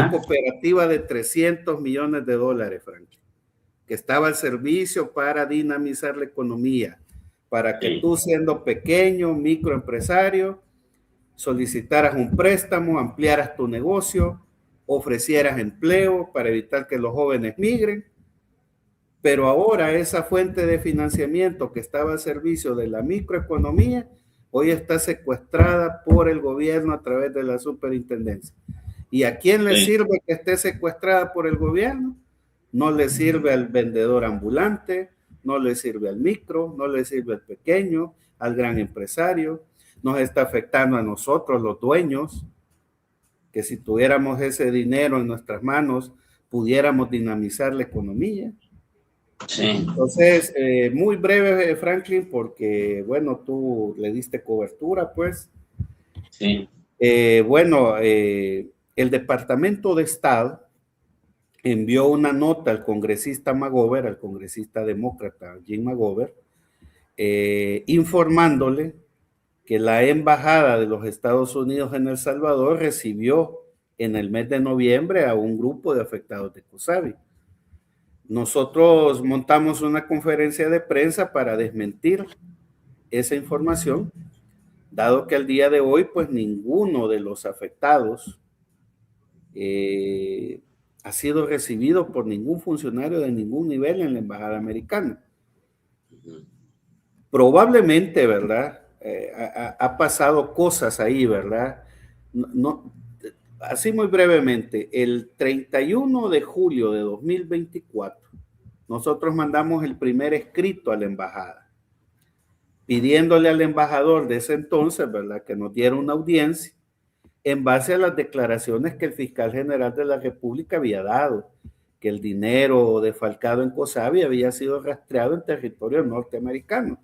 cooperativa de $300 millones, Frank, que estaba al servicio para dinamizar la economía, para que tú, siendo pequeño, microempresario, solicitaras un préstamo, ampliaras tu negocio, ofrecieras empleo para evitar que los jóvenes migren. Pero ahora esa fuente de financiamiento que estaba al servicio de la microeconomía hoy está secuestrada por el gobierno a través de la superintendencia. ¿Y a quién le sirve que esté secuestrada por el gobierno? No le sirve al vendedor ambulante, no le sirve al micro, no le sirve al pequeño, al gran empresario. Nos está afectando a nosotros, los dueños, que si tuviéramos ese dinero en nuestras manos, pudiéramos dinamizar la economía. Sí. Entonces, muy breve, Franklin, porque, bueno, tú le diste cobertura, pues. Sí. El Departamento de Estado envió una nota al congresista McGovern, al congresista demócrata Jim McGovern, informándole que la Embajada de los Estados Unidos en El Salvador recibió en el mes de noviembre a un grupo de afectados de Cosabi. Nosotros montamos una conferencia de prensa para desmentir esa información, dado que al día de hoy, pues ninguno de los afectados ha sido recibido por ningún funcionario de ningún nivel en la Embajada Americana. Probablemente, ¿verdad? Ha pasado cosas ahí, ¿verdad? Así muy brevemente, el 31 de julio de 2024, nosotros mandamos el primer escrito a la embajada, pidiéndole al embajador de ese entonces, ¿verdad?, que nos diera una audiencia en base a las declaraciones que el fiscal general de la República había dado que el dinero defalcado en COSAVI había sido rastreado en territorio norteamericano.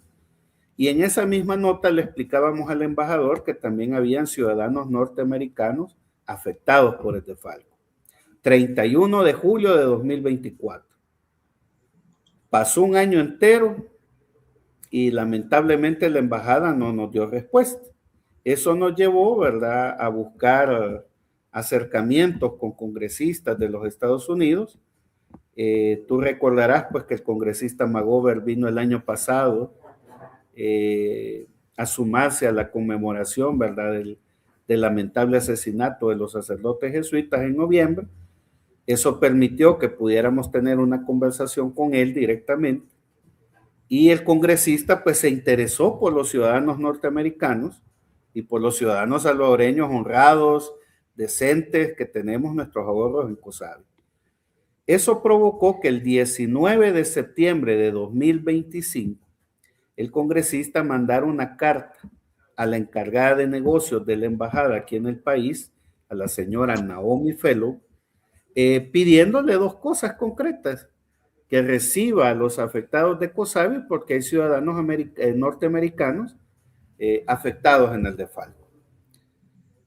Y en esa misma nota le explicábamos al embajador que también habían ciudadanos norteamericanos afectados por el defalco. 31 de julio de 2024. Pasó un año entero y lamentablemente la embajada no nos dio respuesta. Eso nos llevó, ¿verdad?, a buscar acercamientos con congresistas de los Estados Unidos. Tú recordarás pues que el congresista McGovern vino el año pasado a sumarse a la conmemoración, ¿verdad?, del lamentable asesinato de los sacerdotes jesuitas en noviembre. Eso permitió que pudiéramos tener una conversación con él directamente y el congresista pues se interesó por los ciudadanos norteamericanos y por los ciudadanos salvadoreños honrados, decentes, que tenemos nuestros ahorros en COSAVI. Eso provocó que el 19 de septiembre de 2025 el congresista mandara una carta a la encargada de negocios de la embajada aquí en el país, a la señora Naomi Fellow, pidiéndole dos cosas concretas: que reciba a los afectados de COSAVI porque hay ciudadanos norteamericanos afectados en el defalco.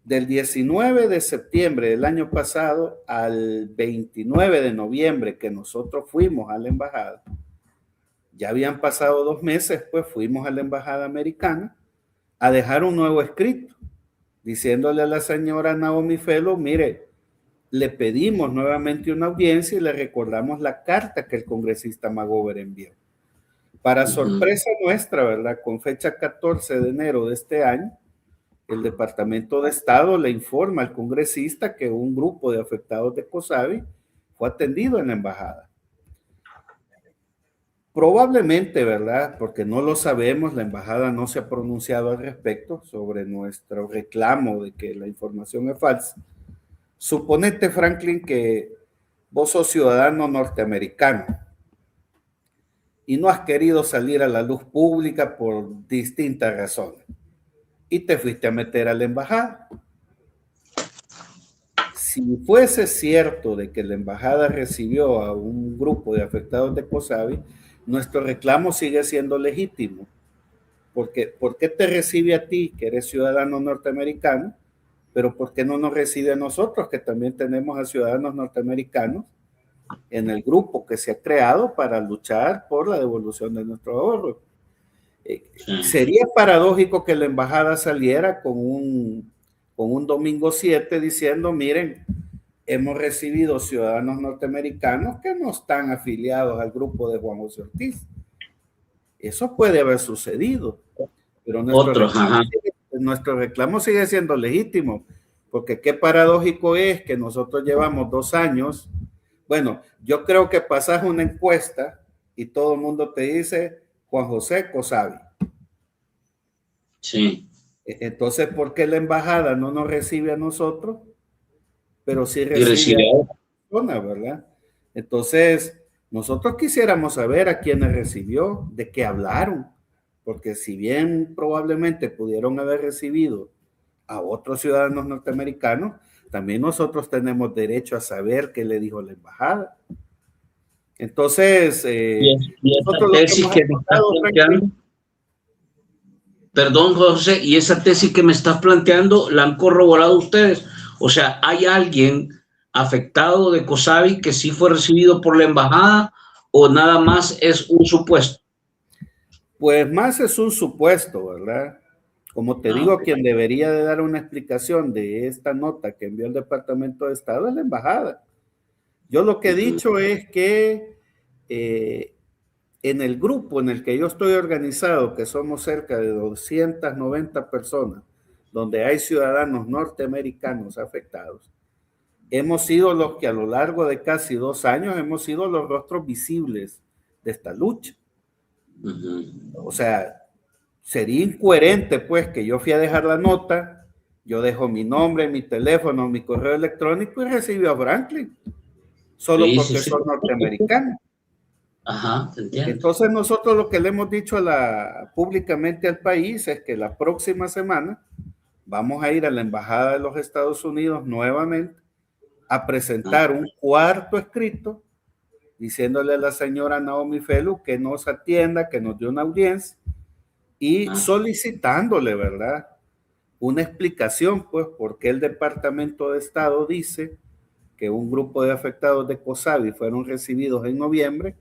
Del 19 de septiembre del año pasado al 29 de noviembre que nosotros fuimos a la embajada, ya habían pasado 2 meses, pues fuimos a la embajada americana a dejar un nuevo escrito diciéndole a la señora Naomi Fellow: mire, le pedimos nuevamente una audiencia y le recordamos la carta que el congresista McGovern envió. Para sorpresa nuestra, ¿verdad?, con fecha 14 de enero de este año, el Departamento de Estado le informa al congresista que un grupo de afectados de COSAVI fue atendido en la embajada. Probablemente, ¿verdad?, porque no lo sabemos, la embajada no se ha pronunciado al respecto sobre nuestro reclamo de que la información es falsa. Suponete, Franklin, que vos sos ciudadano norteamericano y no has querido salir a la luz pública por distintas razones y te fuiste a meter a la embajada. Si fuese cierto de que la embajada recibió a un grupo de afectados de COSAVI, nuestro reclamo sigue siendo legítimo. Porque, ¿por qué te recibe a ti, que eres ciudadano norteamericano, pero por qué no nos recibe a nosotros, que también tenemos a ciudadanos norteamericanos en el grupo que se ha creado para luchar por la devolución de nuestro ahorro? Sería paradójico que la embajada saliera con un domingo 7 diciendo: miren, hemos recibido ciudadanos norteamericanos que no están afiliados al grupo de Juan José Ortiz. Eso puede haber sucedido, pero nuestro reclamo sigue siendo legítimo, porque qué paradójico es que nosotros llevamos 2 años. Bueno, yo creo que pasas una encuesta y todo el mundo te dice Juan José COSAVI. Sí. Entonces, ¿por qué la embajada no nos recibe a nosotros, pero sí recibe a la persona, ¿verdad? Entonces, nosotros quisiéramos saber a quiénes recibió, de qué hablaron, porque si bien probablemente pudieron haber recibido a otros ciudadanos norteamericanos, también nosotros tenemos derecho a saber qué le dijo la embajada. Entonces, nosotros lo que hemos planteando, perdón, José, y esa tesis que me estás planteando, ¿la han corroborado ustedes? O sea, ¿hay alguien afectado de COSAVI que sí fue recibido por la embajada o nada más es un supuesto? Pues más es un supuesto, ¿verdad? Como te digo, quien debería de dar una explicación de esta nota que envió el Departamento de Estado es la embajada. Yo lo que he dicho es que en el grupo en el que yo estoy organizado, que somos cerca de 290 personas, donde hay ciudadanos norteamericanos afectados, hemos sido los que a lo largo de casi 2 años hemos sido los rostros visibles de esta lucha. O sea, sería incoherente pues que yo fui a dejar la nota, yo dejo mi nombre, mi teléfono, mi correo electrónico y recibo a Franklin, solo porque soy norteamericano. Ajá, entiendo. Entonces nosotros lo que le hemos dicho públicamente al país es que la próxima semana vamos a ir a la Embajada de los Estados Unidos nuevamente a presentar un cuarto escrito diciéndole a la señora Naomi Felu que nos atienda, que nos dé una audiencia y solicitándole, ¿verdad?, una explicación, pues, por qué el Departamento de Estado dice que un grupo de afectados de COSAVI fueron recibidos en noviembre,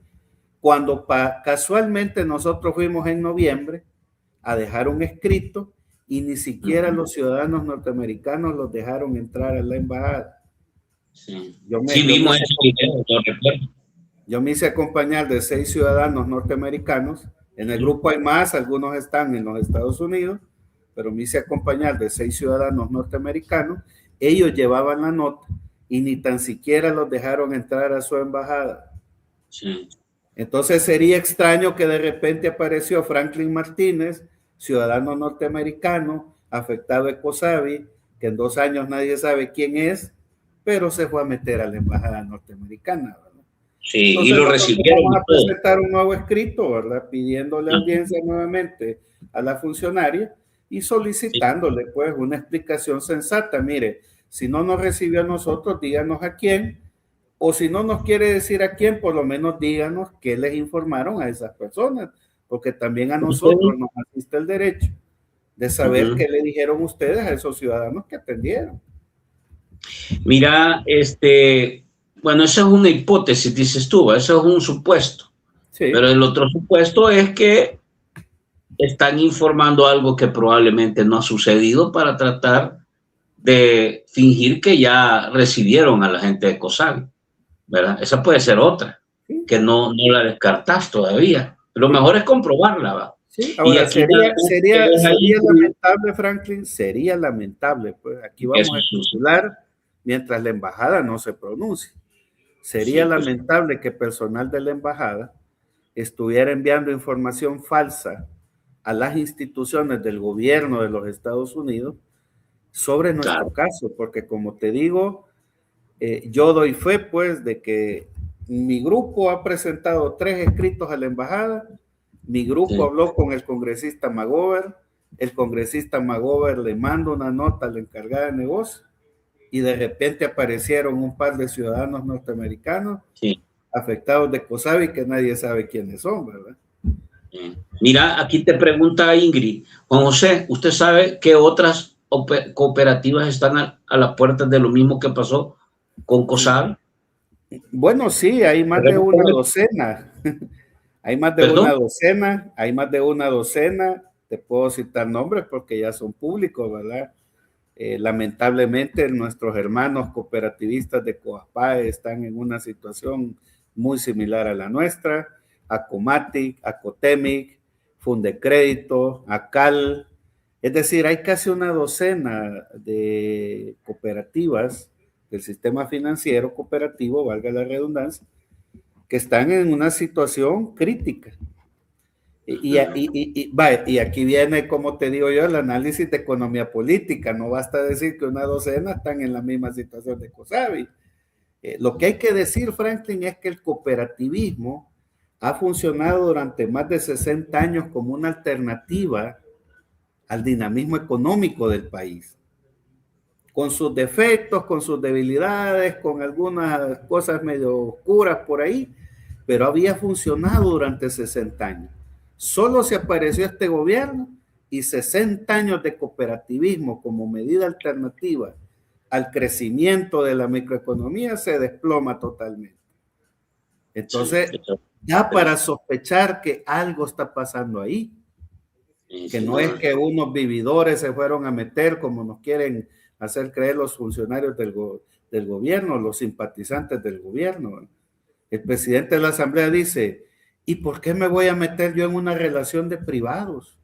cuando casualmente nosotros fuimos en noviembre a dejar un escrito y ni siquiera los ciudadanos norteamericanos los dejaron entrar a la embajada. Sí, vimos ese video, lo recuerdo. Yo me hice acompañar de 6 ciudadanos norteamericanos. En el grupo hay más, algunos están en los Estados Unidos, pero me hice acompañar de 6 ciudadanos norteamericanos. Ellos llevaban la nota y ni tan siquiera los dejaron entrar a su embajada. Sí. Entonces sería extraño que de repente apareció Franklin Martínez, ciudadano norteamericano, afectado de COSAVI, que en 2 años nadie sabe quién es, pero se fue a meter a la embajada norteamericana, ¿verdad? Sí, entonces, y lo recibieron. Vamos a presentar un nuevo escrito, ¿verdad?, pidiéndole audiencia nuevamente a la funcionaria y solicitándole, pues, una explicación sensata. Mire, si no nos recibió a nosotros, díganos a quién, o si no nos quiere decir a quién, por lo menos díganos qué les informaron a esas personas, porque también a nosotros nos asiste el derecho de saber qué le dijeron ustedes a esos ciudadanos que atendieron. Mira, bueno, esa es una hipótesis, dices tú, eso es un supuesto. Sí. Pero el otro supuesto es que están informando algo que probablemente no ha sucedido para tratar de fingir que ya recibieron a la gente de COSAVI, ¿verdad? Esa puede ser otra, que no la descartas todavía. Lo mejor es comprobarla, ¿va? Sí, ahora, y aquí sería lamentable, Franklin, sería lamentable, pues aquí vamos a especular mientras la embajada no se pronuncie. Sería lamentable que personal de la embajada estuviera enviando información falsa a las instituciones del gobierno de los Estados Unidos sobre nuestro caso, porque como te digo, yo doy fe, pues, de que mi grupo ha presentado 3 escritos a la embajada. Mi grupo habló con el congresista Magover, el congresista Magover le manda una nota a la encargada de negocio y de repente aparecieron un par de ciudadanos norteamericanos afectados de COSAVI que nadie sabe quiénes son, ¿verdad? Mira, aquí te pregunta Ingrid, Juan José, ¿usted sabe qué otras cooperativas están a las puertas de lo mismo que pasó con COSAVI? Bueno, sí, hay más de una docena. Hay más de una docena, hay más de una docena, te puedo citar nombres porque ya son públicos, ¿verdad? Lamentablemente nuestros hermanos cooperativistas de Coapae están en una situación muy similar a la nuestra, Acomatic, Acotemic, Fundecrédito, Acal, es decir, hay casi una docena de cooperativas del sistema financiero cooperativo, valga la redundancia, que están en una situación crítica. Y aquí viene, como te digo yo, el análisis de economía política. No basta decir que una docena están en la misma situación de COSAVI. Lo que hay que decir, Franklin, es que el cooperativismo ha funcionado durante más de 60 años como una alternativa al dinamismo económico del país. Con sus defectos, con sus debilidades, con algunas cosas medio oscuras por ahí, pero había funcionado durante 60 años. Solo se apareció este gobierno y 60 años de cooperativismo como medida alternativa al crecimiento de la microeconomía se desploma totalmente. Entonces, ya para sospechar que algo está pasando ahí, que no es que unos vividores se fueron a meter como nos quieren hacer creer los funcionarios del gobierno, los simpatizantes del gobierno. El presidente de la Asamblea dice, ¿y por qué me voy a meter yo en una relación de privados?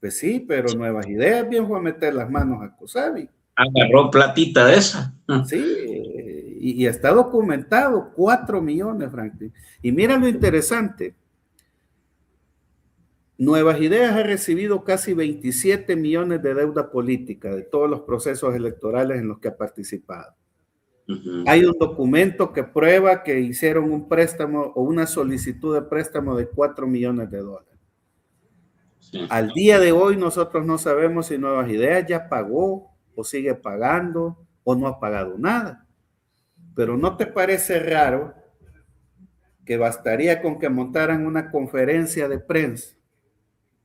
Pues sí, pero Nuevas Ideas bien fue a meter las manos a COSAVI. Agarró platita de esa. Sí, y está documentado, 4 millones, Franklin. Y mira lo interesante, Nuevas Ideas ha recibido casi 27 millones de deuda política de todos los procesos electorales en los que ha participado. Hay un documento que prueba que hicieron un préstamo o una solicitud de préstamo de 4 millones de dólares. Al día de hoy nosotros no sabemos si Nuevas Ideas ya pagó o sigue pagando o no ha pagado nada. Pero ¿no te parece raro que bastaría con que montaran una conferencia de prensa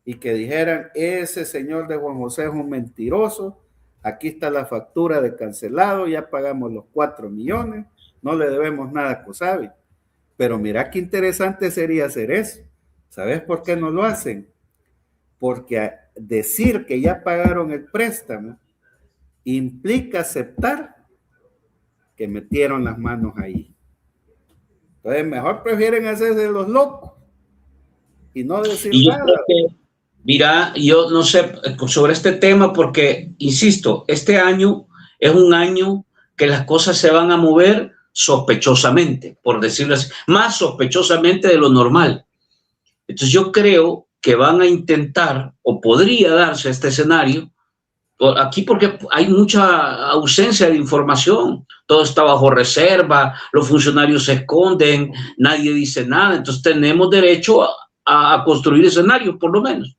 y que dijeran, ese señor de Juan José es un mentiroso, aquí está la factura de cancelado, ya pagamos los 4 millones, no le debemos nada a COSAVI. Pero mira qué interesante sería hacer eso. ¿Sabes por qué no lo hacen? Porque decir que ya pagaron el préstamo implica aceptar que metieron las manos ahí. Entonces mejor prefieren hacerse los locos y no decir Y yo nada. creo que, mira, yo no sé sobre este tema porque, insisto, este año es un año que las cosas se van a mover sospechosamente, por decirlo así, más sospechosamente de lo normal. Entonces yo creo que van a intentar, o podría darse este escenario, aquí porque hay mucha ausencia de información, todo está bajo reserva, los funcionarios se esconden, nadie dice nada, entonces tenemos derecho a construir escenarios, por lo menos.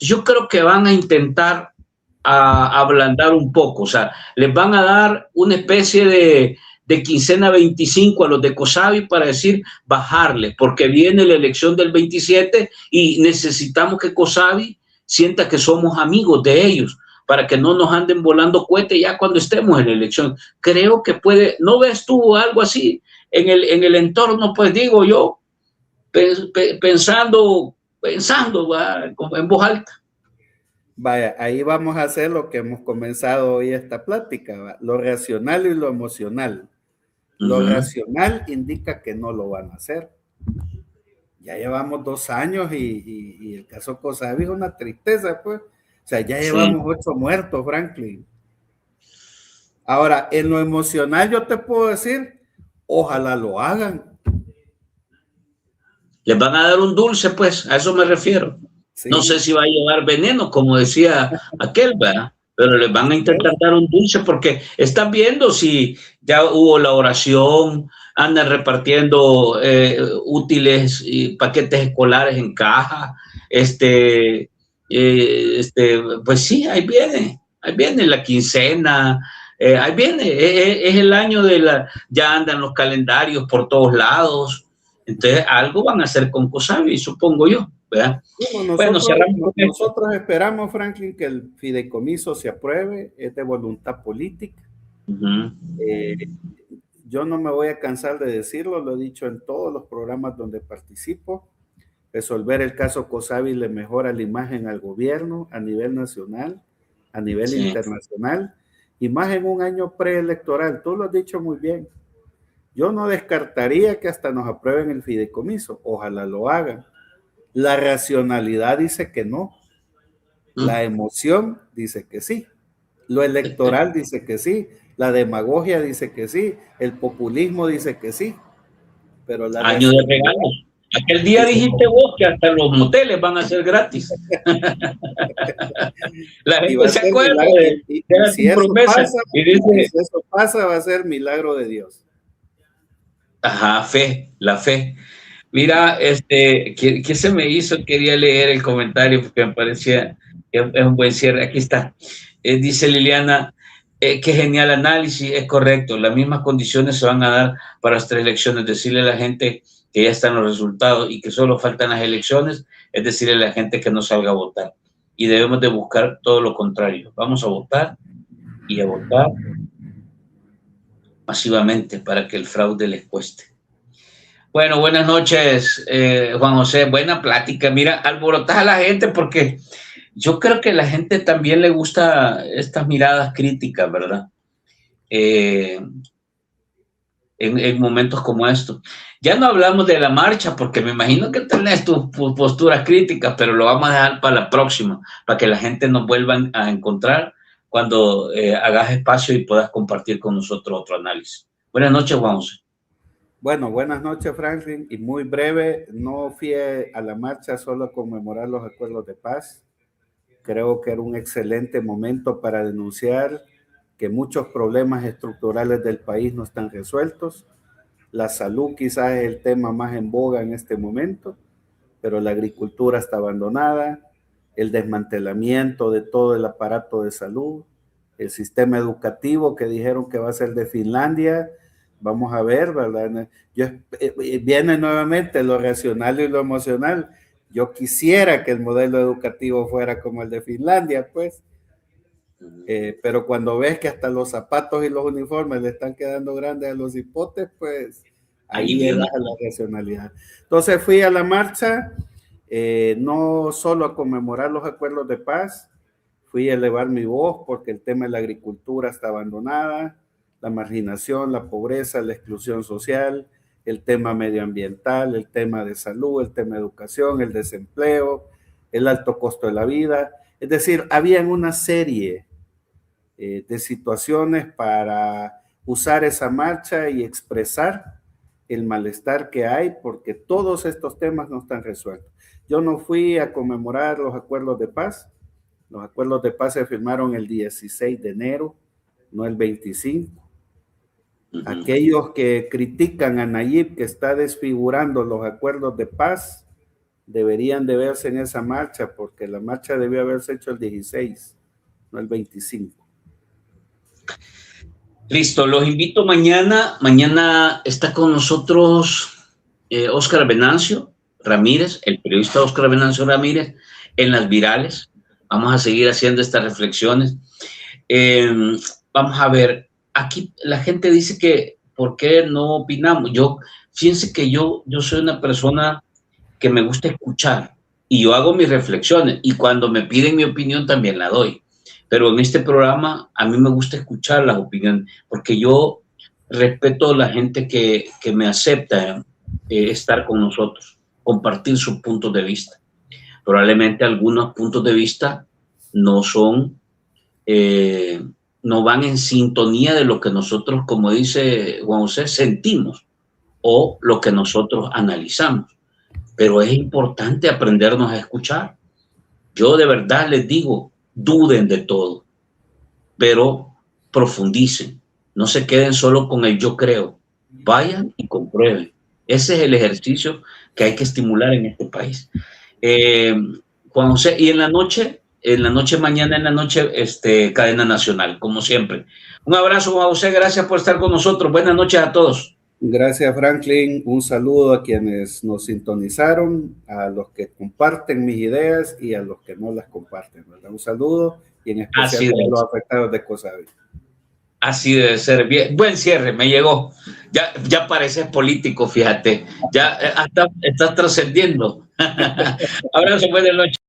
Yo creo que van a intentar ablandar un poco, o sea, les van a dar una especie de quincena 25 a los de COSAVI para decir bajarle, porque viene la elección del 27 y necesitamos que COSAVI sienta que somos amigos de ellos, para que no nos anden volando cohetes ya cuando estemos en la elección. Creo que puede, ¿no ves tú algo así en el entorno? Pues digo yo, pensando en voz alta. Vaya, ahí vamos a hacer lo que hemos comenzado hoy esta plática, ¿va? Lo racional y lo emocional. Lo racional indica que no lo van a hacer. Ya llevamos 2 años y el caso COSAVI es una tristeza, pues. O sea, ya llevamos 8 muertos, Franklin. Ahora, en lo emocional yo te puedo decir, ojalá lo hagan. Les van a dar un dulce, pues, a eso me refiero. Sí. No sé si va a llevar veneno, como decía aquel, ¿verdad? Pero les van a intentar dar un dulce porque están viendo si ya hubo la oración, andan repartiendo útiles y paquetes escolares en caja. Pues sí, ahí viene la quincena, ahí viene, es el año ya andan los calendarios por todos lados. Entonces, algo van a hacer con COSAVI, supongo yo, ¿verdad? Bueno, nosotros esperamos, Franklin, que el fideicomiso se apruebe, es de voluntad política. Yo no me voy a cansar de decirlo, lo he dicho en todos los programas donde participo. Resolver el caso COSAVI le mejora la imagen al gobierno a nivel nacional, a nivel internacional, y más en un año preelectoral. Tú lo has dicho muy bien. Yo no descartaría que hasta nos aprueben el fideicomiso. Ojalá lo hagan. La racionalidad dice que no. La emoción dice que sí. Lo electoral dice que sí. La demagogia dice que sí. El populismo dice que sí. Pero la año de regalos. Aquel día dijiste vos que hasta los moteles van a ser gratis. La gente se acuerda de si eso pasa, si eso pasa, va a ser milagro de Dios. Ajá, la fe. Mira, ¿qué se me hizo? Quería leer el comentario porque me parecía que es un buen cierre. Aquí está. Dice Liliana, qué genial análisis, es correcto. Las mismas condiciones se van a dar para las 3 elecciones. Decirle a la gente que ya están los resultados y que solo faltan las elecciones, es decirle a la gente que no salga a votar. Y debemos de buscar todo lo contrario. Vamos a votar y a votar masivamente para que el fraude les cueste. Bueno, buenas noches, Juan José. Buena plática. Mira, alborotas a la gente porque yo creo que a la gente también le gusta estas miradas críticas, ¿verdad? En momentos como estos. Ya no hablamos de la marcha porque me imagino que tenés tus posturas críticas, pero lo vamos a dejar para la próxima, para que la gente nos vuelva a encontrar cuando hagas espacio y puedas compartir con nosotros otro análisis. Buenas noches, Juan José. Bueno, buenas noches, Franklin, y muy breve, no fui a la marcha solo a conmemorar los acuerdos de paz. Creo que era un excelente momento para denunciar que muchos problemas estructurales del país no están resueltos. La salud quizás es el tema más en boga en este momento, pero la agricultura está abandonada, el desmantelamiento de todo el aparato de salud, el sistema educativo que dijeron que va a ser de Finlandia, vamos a ver, ¿verdad? Viene nuevamente lo racional y lo emocional. Yo quisiera que el modelo educativo fuera como el de Finlandia, pues, pero cuando ves que hasta los zapatos y los uniformes le están quedando grandes a los hipotes, pues ahí baja la racionalidad. Entonces fui a la marcha, no solo a conmemorar los acuerdos de paz, fui a elevar mi voz porque el tema de la agricultura está abandonada, la marginación, la pobreza, la exclusión social, el tema medioambiental, el tema de salud, el tema de educación, el desempleo, el alto costo de la vida. Es decir, había una serie de situaciones para usar esa marcha y expresar el malestar que hay porque todos estos temas no están resueltos. Yo no fui a conmemorar los acuerdos de paz. Los acuerdos de paz se firmaron el 16 de enero, no el 25. Aquellos que critican a Nayib, que está desfigurando los acuerdos de paz, deberían de verse en esa marcha, porque la marcha debió haberse hecho el 16, no el 25. Listo, los invito mañana. Mañana está con nosotros Óscar Venancio Ramírez, el periodista Óscar Venancio Ramírez, en Las Virales. Vamos a seguir haciendo estas reflexiones. Vamos a ver, aquí la gente dice que ¿por qué no opinamos? Fíjense que yo soy una persona que me gusta escuchar y yo hago mis reflexiones y cuando me piden mi opinión también la doy. Pero en este programa a mí me gusta escuchar las opiniones porque yo respeto a la gente que me acepta estar con nosotros, compartir sus puntos de vista. Probablemente algunos puntos de vista no son, no van en sintonía de lo que nosotros, como dice Juan José, sentimos o lo que nosotros analizamos. Pero es importante aprendernos a escuchar. Yo de verdad les digo, duden de todo, pero profundicen. No se queden solo con el yo creo. Vayan y comprueben. Ese es el ejercicio que hay que estimular en este país. Juan José, y en la noche, mañana en la noche, cadena nacional, como siempre. Un abrazo, Juan José, gracias por estar con nosotros. Buenas noches a todos. Gracias, Franklin. Un saludo a quienes nos sintonizaron, a los que comparten mis ideas y a los que no las comparten, ¿verdad? Un saludo y en especial a los afectados de Cosavi. Así debe ser. Bien, buen cierre, me llegó. Ya pareces político, fíjate. Ya hasta estás trascendiendo. Abrazo, buenas noches.